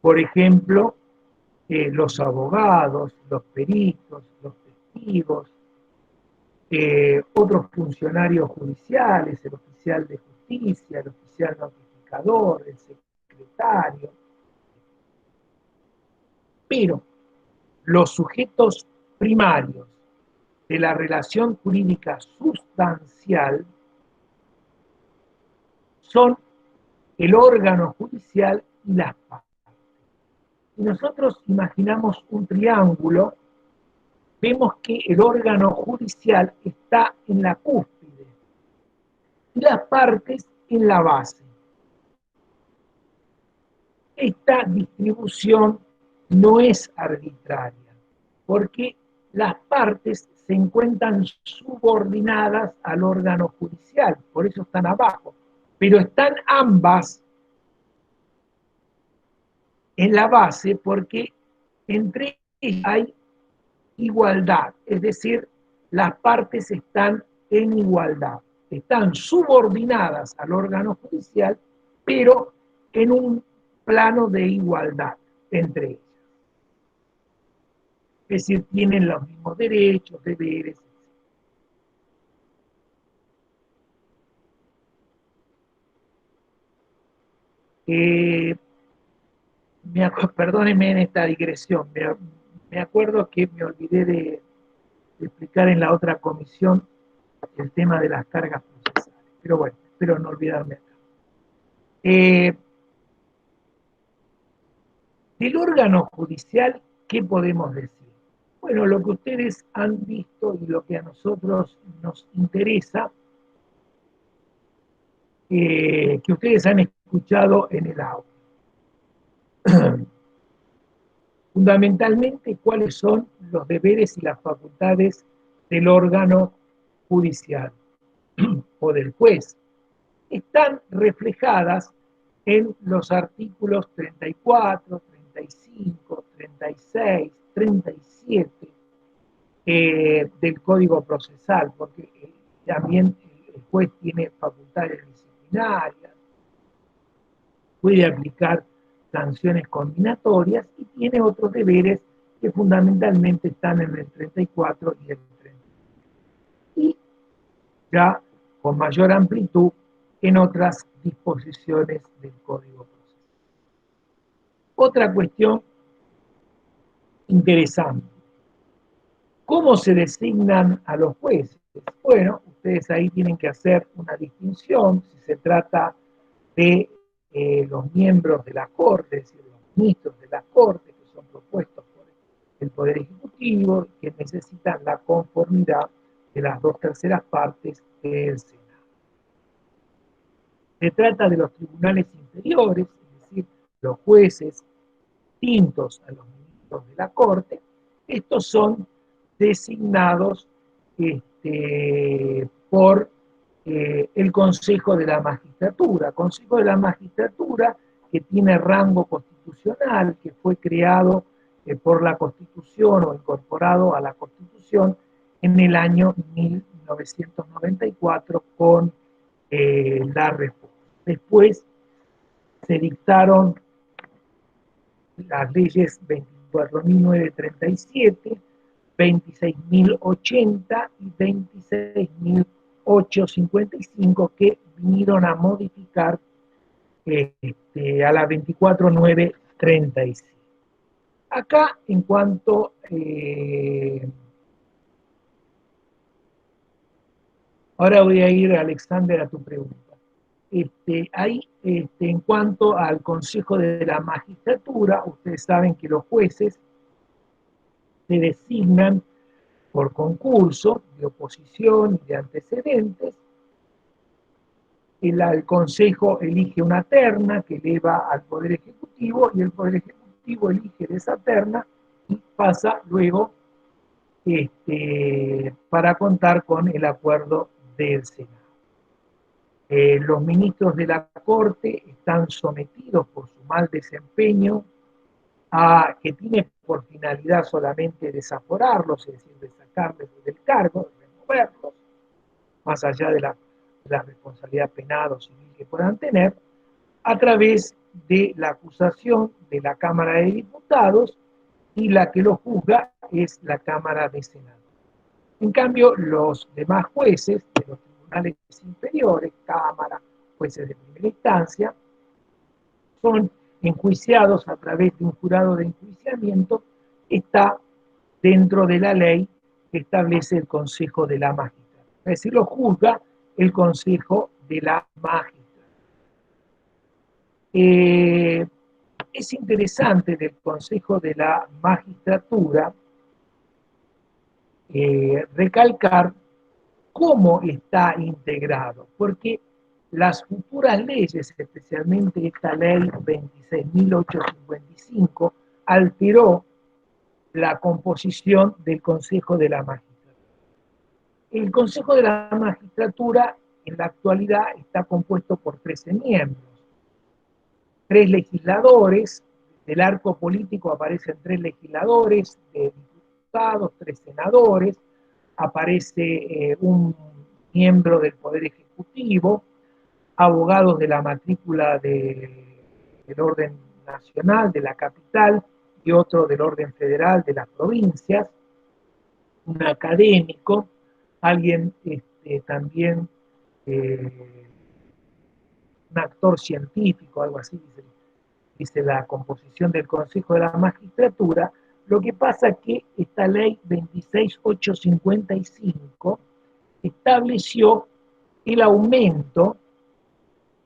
S1: Por ejemplo, los abogados, los peritos, los testigos, otros funcionarios judiciales, el oficial de justicia, el oficial notificador, el secretario. Pero los sujetos primarios de la relación jurídica sustancial son el órgano judicial y las partes. Si nosotros imaginamos un triángulo, vemos que el órgano judicial está en la cúspide y las partes en la base. Esta distribución no es arbitraria, porque las partes se encuentran subordinadas al órgano judicial, por eso están abajo, pero están ambas en la base porque entre ellas hay igualdad, es decir, las partes están en igualdad, están subordinadas al órgano judicial, pero en un plano de igualdad entre ellas. Es decir, tienen los mismos derechos, deberes, perdónenme en esta digresión, me acuerdo que me olvidé de explicar en la otra comisión el tema de las cargas procesales, pero bueno, espero no olvidarme acá. Del órgano judicial, ¿qué podemos decir? Bueno, lo que ustedes han visto y lo que a nosotros nos interesa, que ustedes han escuchado en el audio. Fundamentalmente, ¿cuáles son los deberes y las facultades del órgano judicial o del juez? Están reflejadas en los artículos 34, 35, 36, 37 del Código Procesal, porque también el juez tiene facultades disciplinarias, puede aplicar sanciones combinatorias y tiene otros deberes que fundamentalmente están en el 34 y el 30. Y ya con mayor amplitud en otras disposiciones del Código Procesal. Otra cuestión interesante. ¿Cómo se designan a los jueces? Bueno, ustedes ahí tienen que hacer una distinción si se trata de los miembros de la Corte, es decir, los ministros de la Corte que son propuestos por el Poder Ejecutivo y que necesitan la conformidad de las 2/3 partes del Senado. Se trata de los tribunales inferiores, es decir, los jueces distintos a los ministros de la Corte. Estos son designados por el Consejo de la Magistratura. Consejo de la Magistratura que tiene rango constitucional, que fue creado por la Constitución o incorporado a la Constitución en el año 1994 con la reforma. Después se dictaron las leyes 24.937, 26.080 y 26.855 que vinieron a modificar a la 24.937. Acá, en cuanto ahora voy a ir, Alexander, a tu pregunta. Ahí, en cuanto al Consejo de la Magistratura, ustedes saben que los jueces se designan por concurso de oposición y de antecedentes. El Consejo elige una terna que eleva al Poder Ejecutivo y el Poder Ejecutivo elige de esa terna y pasa luego para contar con el acuerdo del Senado. Los ministros de la Corte están sometidos por su mal desempeño que tiene por finalidad solamente desaforarlos, es decir, de sacarles del cargo, de removerlos, más allá de la responsabilidad penal o civil que puedan tener, a través de la acusación de la Cámara de Diputados, y la que lo juzga es la Cámara de Senado. En cambio, los demás jueces de los tribunales inferiores, Cámara, jueces de primera instancia, son enjuiciados a través de un jurado de enjuiciamiento que está dentro de la ley que establece el Consejo de la Magistratura. Es decir, lo juzga el Consejo de la Magistratura. Es interesante del Consejo de la Magistratura recalcar cómo está integrado, porque las futuras leyes, especialmente esta ley 26.855, alteró la composición del Consejo de la Magistratura. El Consejo de la Magistratura en la actualidad está compuesto por 13 miembros, 3 legisladores, del arco político aparecen 3 legisladores, de diputados, 3 senadores, aparece un miembro del Poder Ejecutivo, abogados de la matrícula del orden nacional, de la capital, y otro del orden federal, de las provincias, un académico, alguien también, un actor científico, algo así, dice la composición del Consejo de la Magistratura. Lo que pasa es que esta ley 26.855 estableció el aumento,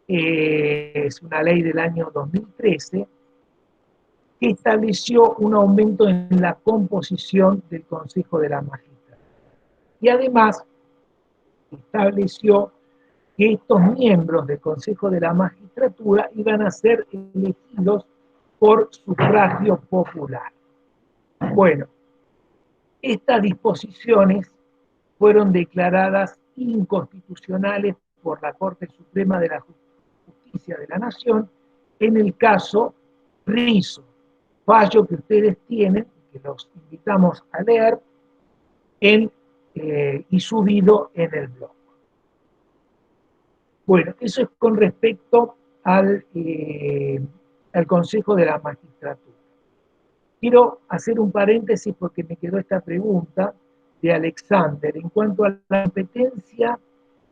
S1: es una ley del año 2013, que estableció un aumento en la composición del Consejo de la Magistratura. Y además estableció que estos miembros del Consejo de la Magistratura iban a ser elegidos por sufragio popular. Bueno, estas disposiciones fueron declaradas inconstitucionales por la Corte Suprema de la Justicia de la Nación en el caso Rizzo, fallo que ustedes tienen, que los invitamos a leer, y subido en el blog. Bueno, eso es con respecto al Consejo de la Magistratura. Quiero hacer un paréntesis porque me quedó esta pregunta de Alexander. En cuanto a la competencia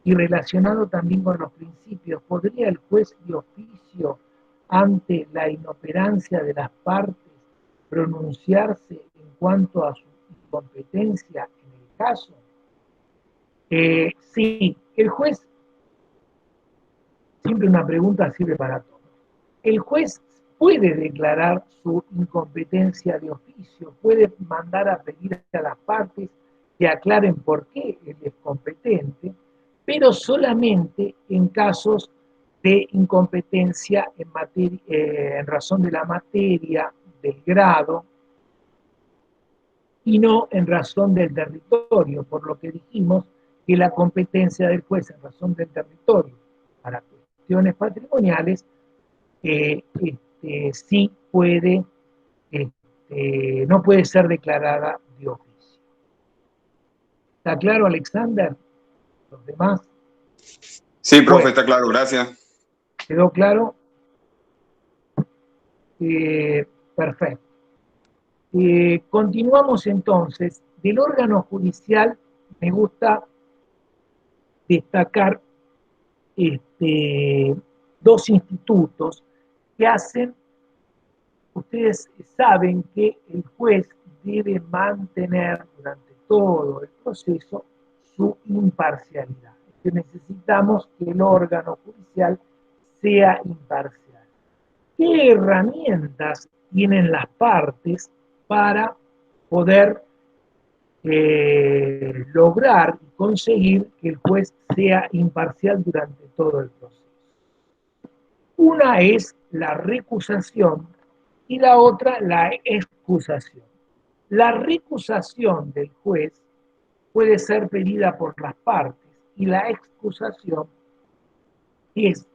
S1: y relacionado también con los principios, ¿podría el juez de oficio, ante la inoperancia de las partes, pronunciarse en cuanto a su incompetencia en el caso? Sí, el juez, siempre una pregunta sirve para todo. El juez puede declarar su incompetencia de oficio, puede mandar a pedir a las partes que aclaren por qué él es competente, pero solamente en casos de incompetencia en razón de la materia, del grado, y no en razón del territorio, por lo que dijimos que la competencia del juez en razón del territorio para cuestiones patrimoniales sí puede, no puede ser declarada de oficio. ¿Está claro, Alexander? ¿Los demás?
S6: Sí, profe, está claro, gracias.
S1: ¿Quedó claro? Perfecto. Continuamos entonces. Del órgano judicial me gusta destacar dos institutos que hacen, ustedes saben que el juez debe mantener durante todo el proceso su imparcialidad. Que necesitamos que el órgano judicial sea imparcial. ¿Qué herramientas tienen las partes para poder lograr y conseguir que el juez sea imparcial durante todo el proceso? Una es la recusación y la otra la excusación. La recusación del juez puede ser pedida por las partes y la excusación es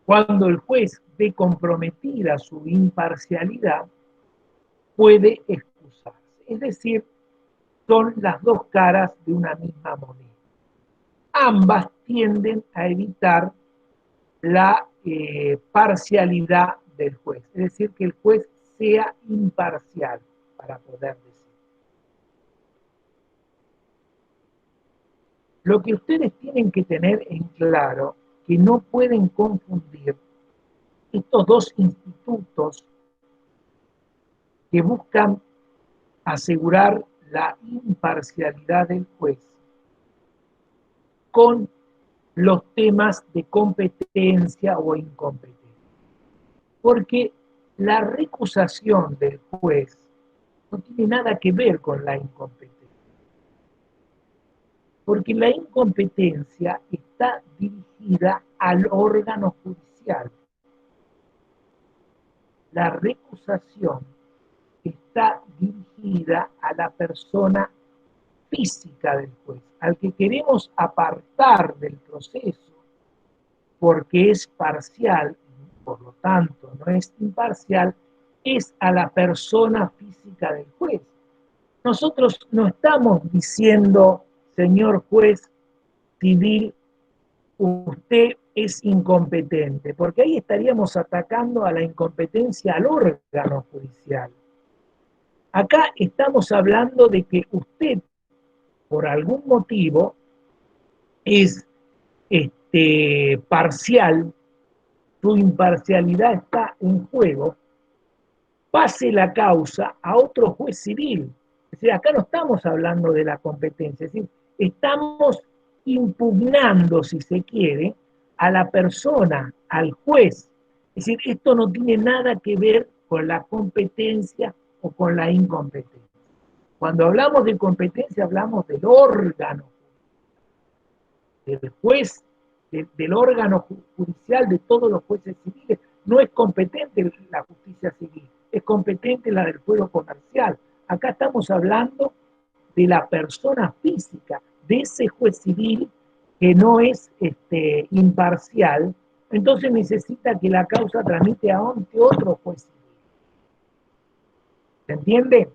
S1: cuando el juez ve comprometida su imparcialidad, puede excusarse. Es decir, son las dos caras de una misma moneda. Ambas tienden a evitar la parcialidad del juez, es decir, que el juez sea imparcial para poder decir. Lo que ustedes tienen que tener en claro, que no pueden confundir estos dos institutos que buscan asegurar la imparcialidad del juez con los temas de competencia o incompetencia. Porque la recusación del juez no tiene nada que ver con la incompetencia. Porque la incompetencia está dirigida al órgano judicial. La recusación está dirigida a la persona física del juez, al que queremos apartar del proceso porque es parcial, por lo tanto no es imparcial, es a la persona física del juez. Nosotros no estamos diciendo, señor juez civil, usted es incompetente, porque ahí estaríamos atacando a la incompetencia al órgano judicial. Acá estamos hablando de que usted, por algún motivo, es parcial, su imparcialidad está en juego, pase la causa a otro juez civil. Es decir, acá no estamos hablando de la competencia, es decir, estamos impugnando, si se quiere, a la persona, al juez. Es decir, esto no tiene nada que ver con la competencia o con la incompetencia. Cuando hablamos de competencia, hablamos del órgano, del juez, del órgano judicial, de todos los jueces civiles. No es competente la justicia civil, es competente la del fuero comercial. Acá estamos hablando de la persona física, de ese juez civil que no es imparcial, entonces necesita que la causa tramite ante otro juez civil. ¿Se entiende?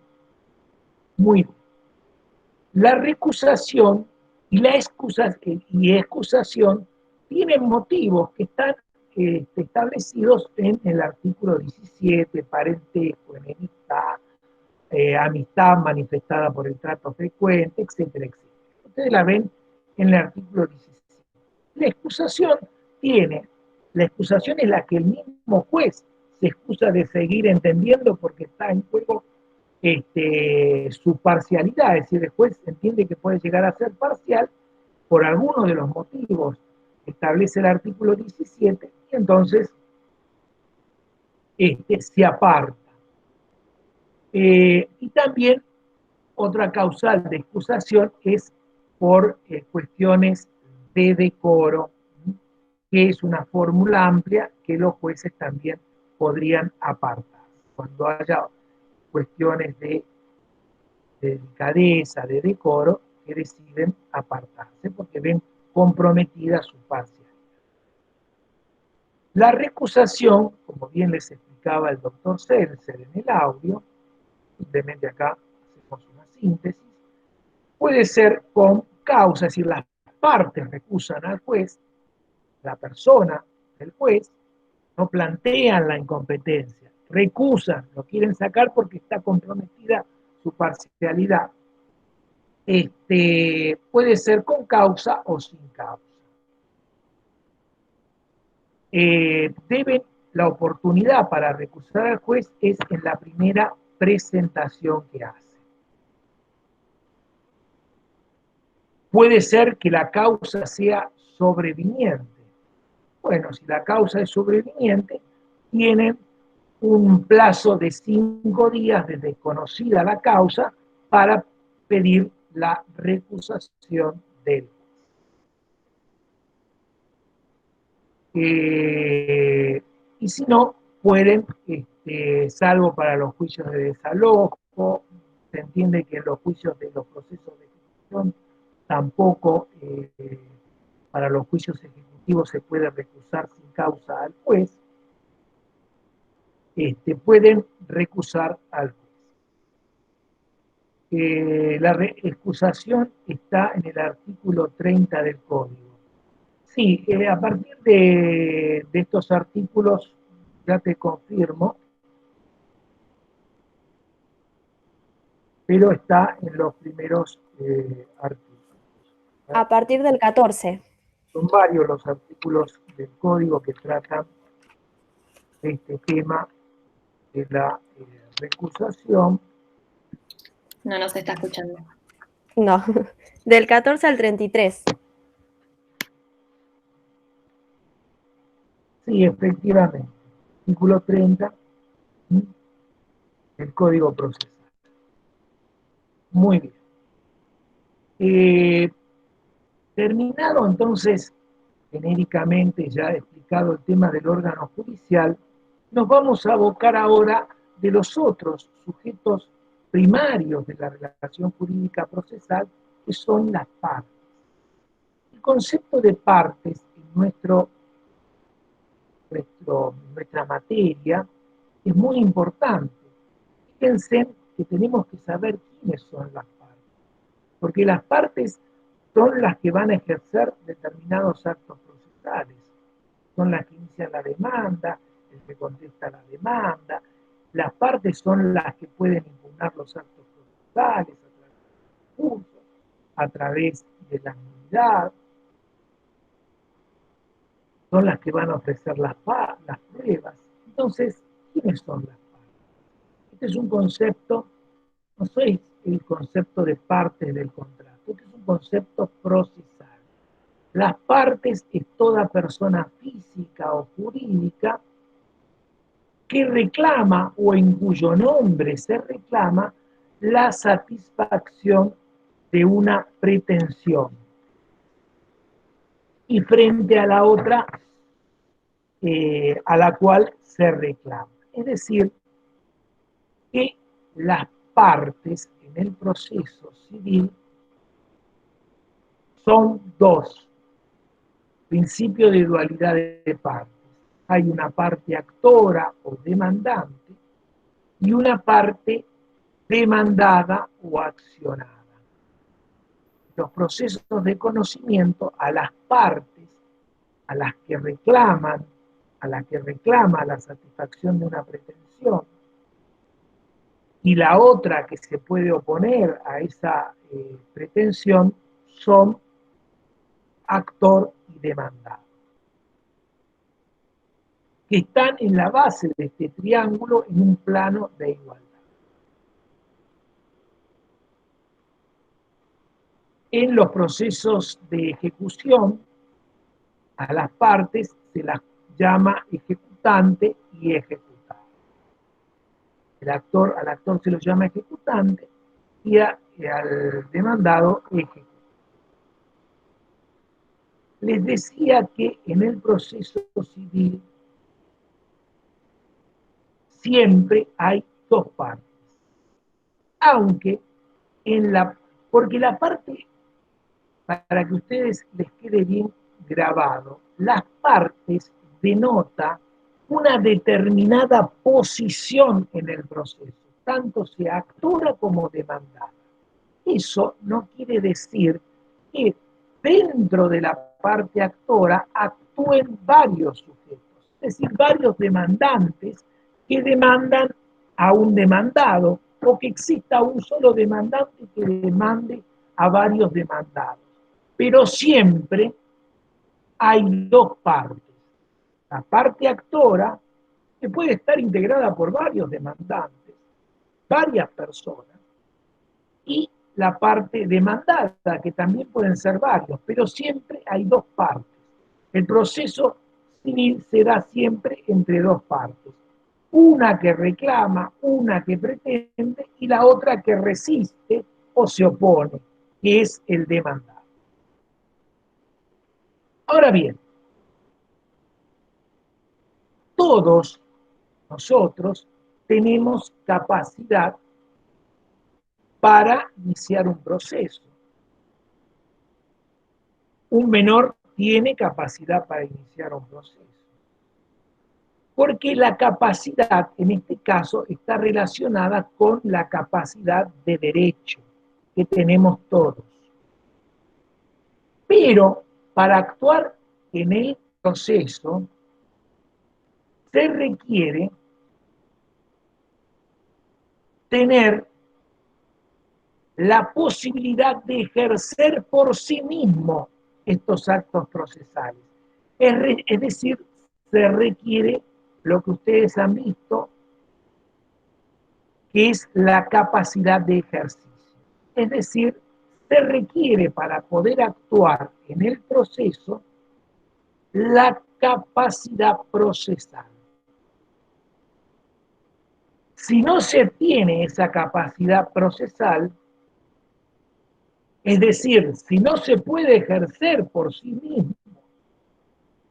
S1: Muy bien. La recusación y la excusación tienen motivos que están establecidos en el artículo 17, parentesco, enemistad, amistad manifestada por el trato frecuente, etcétera, etcétera. Ustedes la ven en el artículo 17. La excusación es la que el mismo juez se excusa de seguir entendiendo porque está en juego su parcialidad, es decir, el juez entiende que puede llegar a ser parcial por alguno de los motivos que establece el artículo 17, y entonces se aparta. Y también otra causal de excusación es por cuestiones de decoro, que es una fórmula amplia que los jueces también podrían apartar. Cuando haya cuestiones de delicadeza, de decoro, que deciden apartarse porque ven comprometida su parcialidad. La recusación, como bien les explicaba el doctor Seltzer en el audio, simplemente acá hacemos una síntesis, puede ser con causa, es decir, las partes recusan al juez, la persona del juez, no plantean la incompetencia, recusan, lo quieren sacar porque está comprometida su parcialidad. Puede ser con causa o sin causa. La oportunidad para recusar al juez es en la primera presentación que hace. Puede ser que la causa sea sobreviniente. Bueno, si la causa es sobreviniente, tienen un plazo de 5 días desde conocida la causa para pedir la recusación del juez. Y si no, pueden, salvo para los juicios de desalojo, se entiende que en los juicios de los procesos de ejecución tampoco para los juicios ejecutivos se puede recusar sin causa al juez, pueden recusar al juez. La recusación está en el artículo 30 del Código. Sí, a partir de estos artículos, ya te confirmo, pero está en los primeros artículos.
S7: A partir del 14.
S1: Son varios los artículos del Código que tratan de este tema de la recusación.
S3: No nos está escuchando.
S7: No, del 14 al 33.
S1: Sí, efectivamente. Artículo 30 del Código Procesal. Muy bien. Terminado entonces, genéricamente ya explicado el tema del órgano judicial, nos vamos a abocar ahora de los otros sujetos primarios de la relación jurídica procesal, que son las partes. El concepto de partes en nuestra materia es muy importante. Fíjense que tenemos que saber quiénes son las partes, porque las partes son las que van a ejercer determinados actos procesales, son las que inician la demanda, el que contesta la demanda, las partes son las que pueden impugnar los actos procesales a través del recurso, a través de la nulidad, son las que van a ofrecer las pruebas. Entonces, ¿quiénes son las partes? Este es un concepto, no es el concepto de partes del contrato, este es un concepto procesal. Las partes es toda persona física o jurídica que reclama o en cuyo nombre se reclama la satisfacción de una pretensión. Y frente a la otra, a la cual se reclama. Es decir, que las partes en el proceso civil son dos. Principio de dualidad de partes. Hay una parte actora o demandante y una parte demandada o accionada. Los procesos de conocimiento a las partes, a las que reclama la satisfacción de una pretensión, y la otra que se puede oponer a esa pretensión, son actor y demandado, que están en la base de este triángulo en un plano de igualdad. En los procesos de ejecución, a las partes se las llama ejecutante y ejecutado. Al actor se lo llama ejecutante y al demandado ejecutado. Les decía que en el proceso civil siempre hay dos partes. Aunque porque la parte, para que a ustedes les quede bien grabado, las partes denota una determinada posición en el proceso, tanto sea actora como demandada. Eso no quiere decir que dentro de la parte actora actúen varios sujetos, es decir, varios demandantes que demandan a un demandado, o que exista un solo demandante que demande a varios demandados. Pero siempre hay dos partes. La parte actora, que puede estar integrada por varios demandantes, varias personas, y la parte demandada, que también pueden ser varios, pero siempre hay dos partes. El proceso civil se da siempre entre dos partes. Una que reclama, una que pretende, y la otra que resiste o se opone, que es el demandado. Ahora bien, todos nosotros tenemos capacidad para iniciar un proceso. un menor tiene capacidad para iniciar un proceso. Porque la capacidad, en este caso, está relacionada con la capacidad de derecho que tenemos todos. Pero para actuar en el proceso se requiere tener la posibilidad de ejercer por sí mismo estos actos procesales. Es decir, se requiere lo que ustedes han visto, que es la capacidad de ejercicio. Es decir, se requiere para poder actuar en el proceso la capacidad procesal. Si no se tiene esa capacidad procesal, es decir, si no se puede ejercer por sí mismo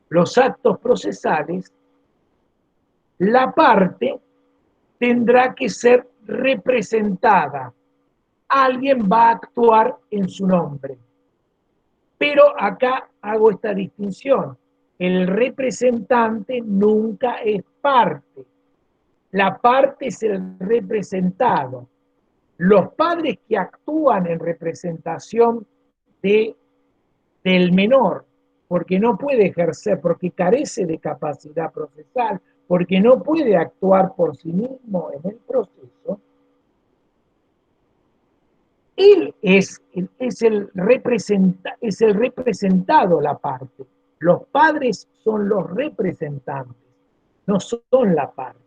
S1: los actos procesales, la parte tendrá que ser representada. Alguien va a actuar en su nombre. Pero acá hago esta distinción. El representante nunca es parte. La parte es el representado. Los padres que actúan en representación del menor, porque no puede ejercer, porque carece de capacidad procesal, porque no puede actuar por sí mismo en el proceso, él es el representado, la parte. Los padres son los representantes, no son la parte.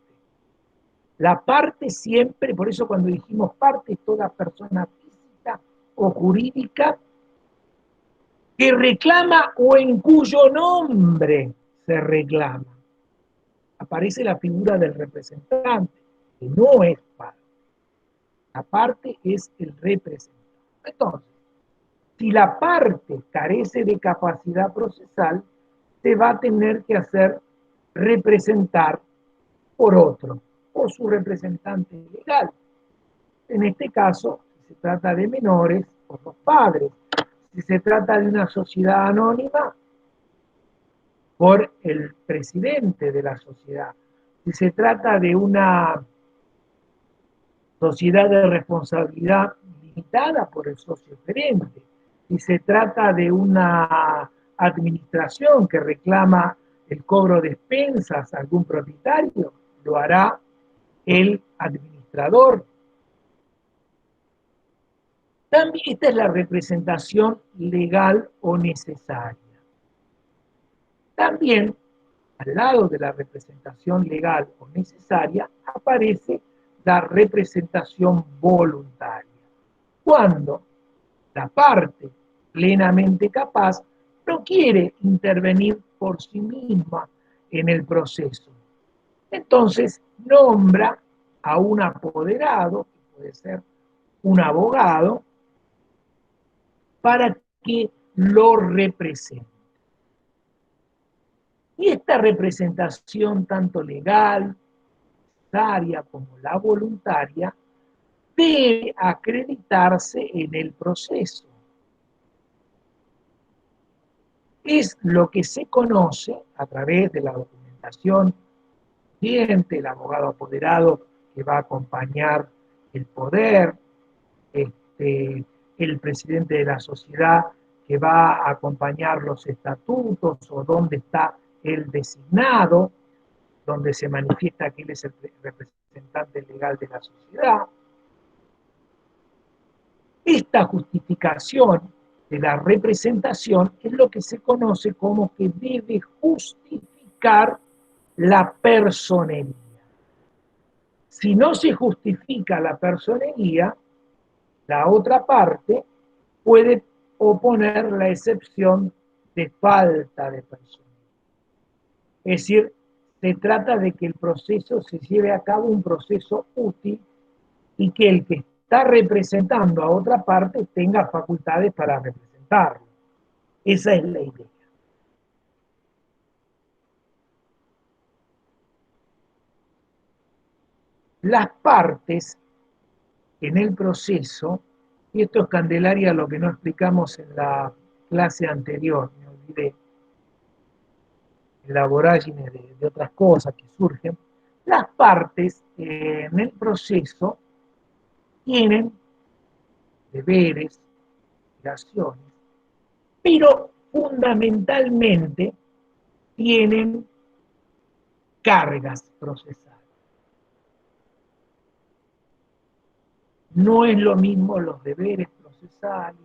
S1: La parte siempre, por eso cuando dijimos parte, es toda persona física o jurídica que reclama o en cuyo nombre se reclama. Aparece la figura del representante, que no es parte. La parte es el representante. Entonces, si la parte carece de capacidad procesal, se va a tener que hacer representar por otro, por su representante legal. En este caso, si se trata de menores, por los padres. Si se trata de una sociedad anónima, por el presidente de la sociedad. Si se trata de una sociedad de responsabilidad limitada, por el socio gerente. Si se trata de una administración que reclama el cobro de expensas a algún propietario, lo hará el administrador. También esta es la representación legal o necesaria. También, al lado de la representación legal o necesaria, aparece la representación voluntaria. Cuando la parte plenamente capaz no quiere intervenir por sí misma en el proceso. Entonces nombra a un apoderado, que puede ser un abogado, para que lo represente. Y esta representación, tanto legal, necesaria como la voluntaria, debe acreditarse en el proceso. Es lo que se conoce a través de la documentación cliente, el abogado apoderado que va a acompañar el poder, el presidente de la sociedad que va a acompañar los estatutos o dónde está el designado, donde se manifiesta que él es el representante legal de la sociedad. Esta justificación de la representación es lo que se conoce como que debe justificar la personería. Si no se justifica la personería, la otra parte puede oponer la excepción de falta de personería. Es decir, se trata de que el proceso se lleve a cabo un proceso útil y que el que está representando a otra parte tenga facultades para representarlo. Esa es la idea. Las partes en el proceso, y esto es Candelaria lo que no explicamos en la clase anterior, me olvidé, en la vorágine de otras cosas que surgen, las partes en el proceso tienen deberes, obligaciones, pero fundamentalmente tienen cargas procesales. No es lo mismo los deberes procesales,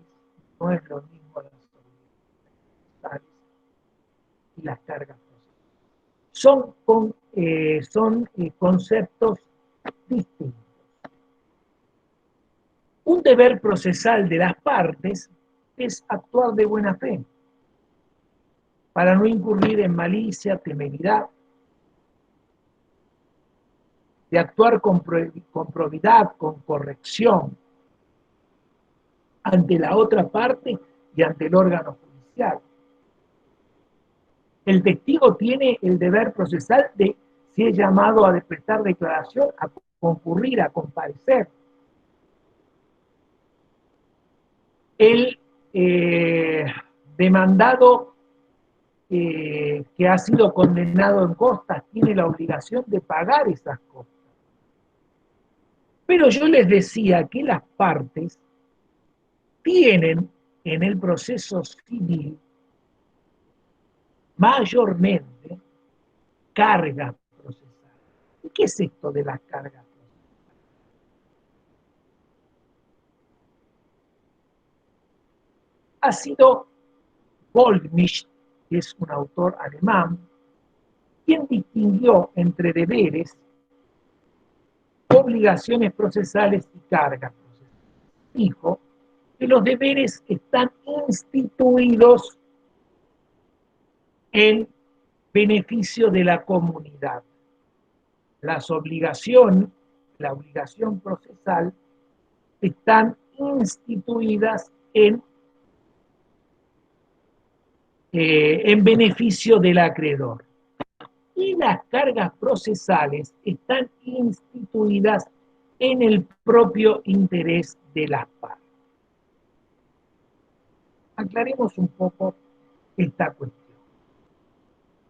S1: no es lo mismo las obligaciones procesales y las cargas procesales. Son conceptos distintos. Un deber procesal de las partes es actuar de buena fe, para no incurrir en malicia, temeridad, de actuar con probidad, con corrección, ante la otra parte y ante el órgano judicial. El testigo tiene el deber procesal de, si es llamado a prestar declaración, a concurrir, a comparecer. El demandado que ha sido condenado en costas tiene la obligación de pagar esas costas. Pero yo les decía que las partes tienen en el proceso civil mayormente cargas procesales. ¿Y qué es esto de las cargas procesales? Ha sido Goldmich, que es un autor alemán, quien distinguió entre deberes, obligaciones procesales y cargas procesales. Dijo que los deberes están instituidos en beneficio de la comunidad. Las obligaciones, la obligación procesal, están instituidas en beneficio del acreedor. Y las cargas procesales están instituidas en el propio interés de las partes. Aclaremos un poco esta cuestión.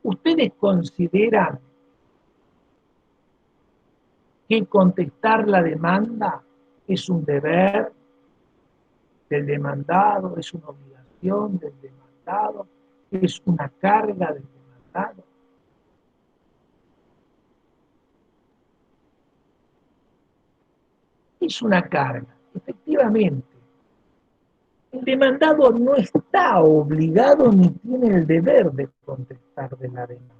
S1: ¿Ustedes consideran que contestar la demanda es un deber del demandado, es una obligación del demandado, es una carga del demandado? Es una carga, efectivamente. El demandado no está obligado ni tiene el deber de contestar de la demanda.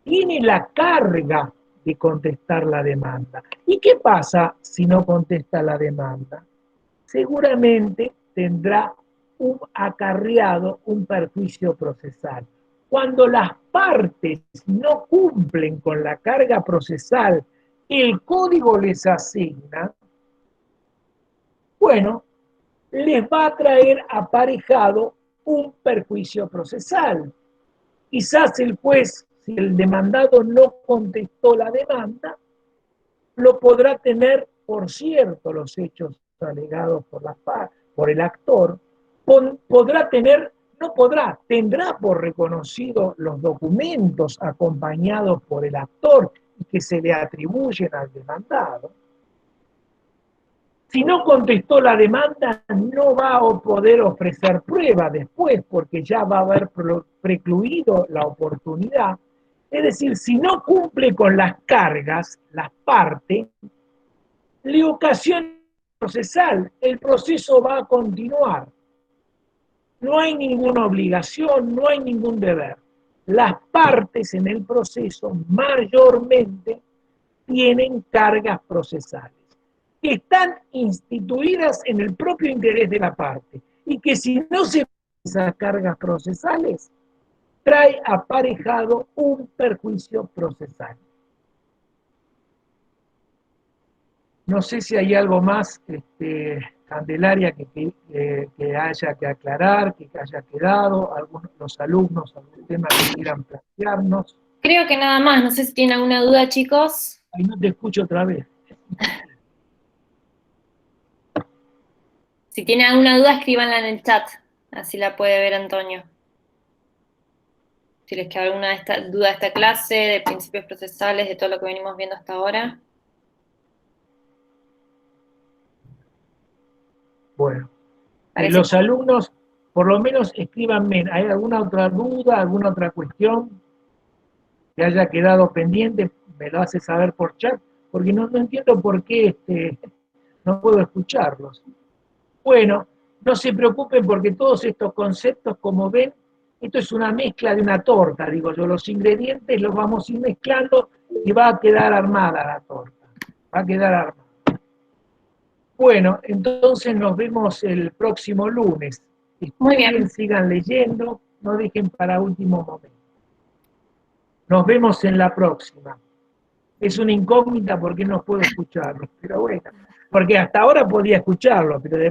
S1: Tiene la carga de contestar la demanda. ¿Y qué pasa si no contesta la demanda? Seguramente tendrá un acarreado, un perjuicio procesal. Cuando las partes no cumplen con la carga procesal el código les asigna, bueno, les va a traer aparejado un perjuicio procesal. Quizás el juez, si el demandado no contestó la demanda, lo podrá tener por cierto los hechos alegados por el actor, tendrá por reconocido los documentos acompañados por el actor y que se le atribuyen al demandado. Si no contestó la demanda, no va a poder ofrecer prueba después, porque ya va a haber precluido la oportunidad. Es decir, si no cumple con las cargas, las partes, le ocasiona procesal, el proceso va a continuar. No hay ninguna obligación, no hay ningún deber. Las partes en el proceso mayormente tienen cargas procesales, que están instituidas en el propio interés de la parte, y que si no se esas cargas procesales, trae aparejado un perjuicio procesal. No sé si hay algo más, Candelaria, que haya que aclarar, que haya quedado, algunos de los alumnos, algún tema que quieran plantearnos.
S3: Creo que nada más, no sé si tienen alguna duda, chicos.
S1: Ay, no te escucho otra vez.
S3: Si tienen alguna duda, escríbanla en el chat. Así la puede ver Antonio. Si les queda alguna duda de esta clase, de principios procesales, de todo lo que venimos viendo hasta ahora.
S1: Bueno,
S3: Parece
S1: los alumnos, por lo menos escríbanme, ¿hay alguna otra duda, alguna otra cuestión que haya quedado pendiente? Me lo hace saber por chat, porque no entiendo por qué no puedo escucharlos. Bueno, no se preocupen porque todos estos conceptos, como ven, esto es una mezcla de una torta, digo yo, los ingredientes los vamos a ir mezclando y va a quedar armada la torta, va a quedar armada. Bueno, entonces nos vemos el próximo lunes.
S3: Muy bien.
S1: Sigan leyendo, no dejen para último momento. Nos vemos en la próxima. Es una incógnita porque no puedo escucharlo, pero bueno, porque hasta ahora podía escucharlo, pero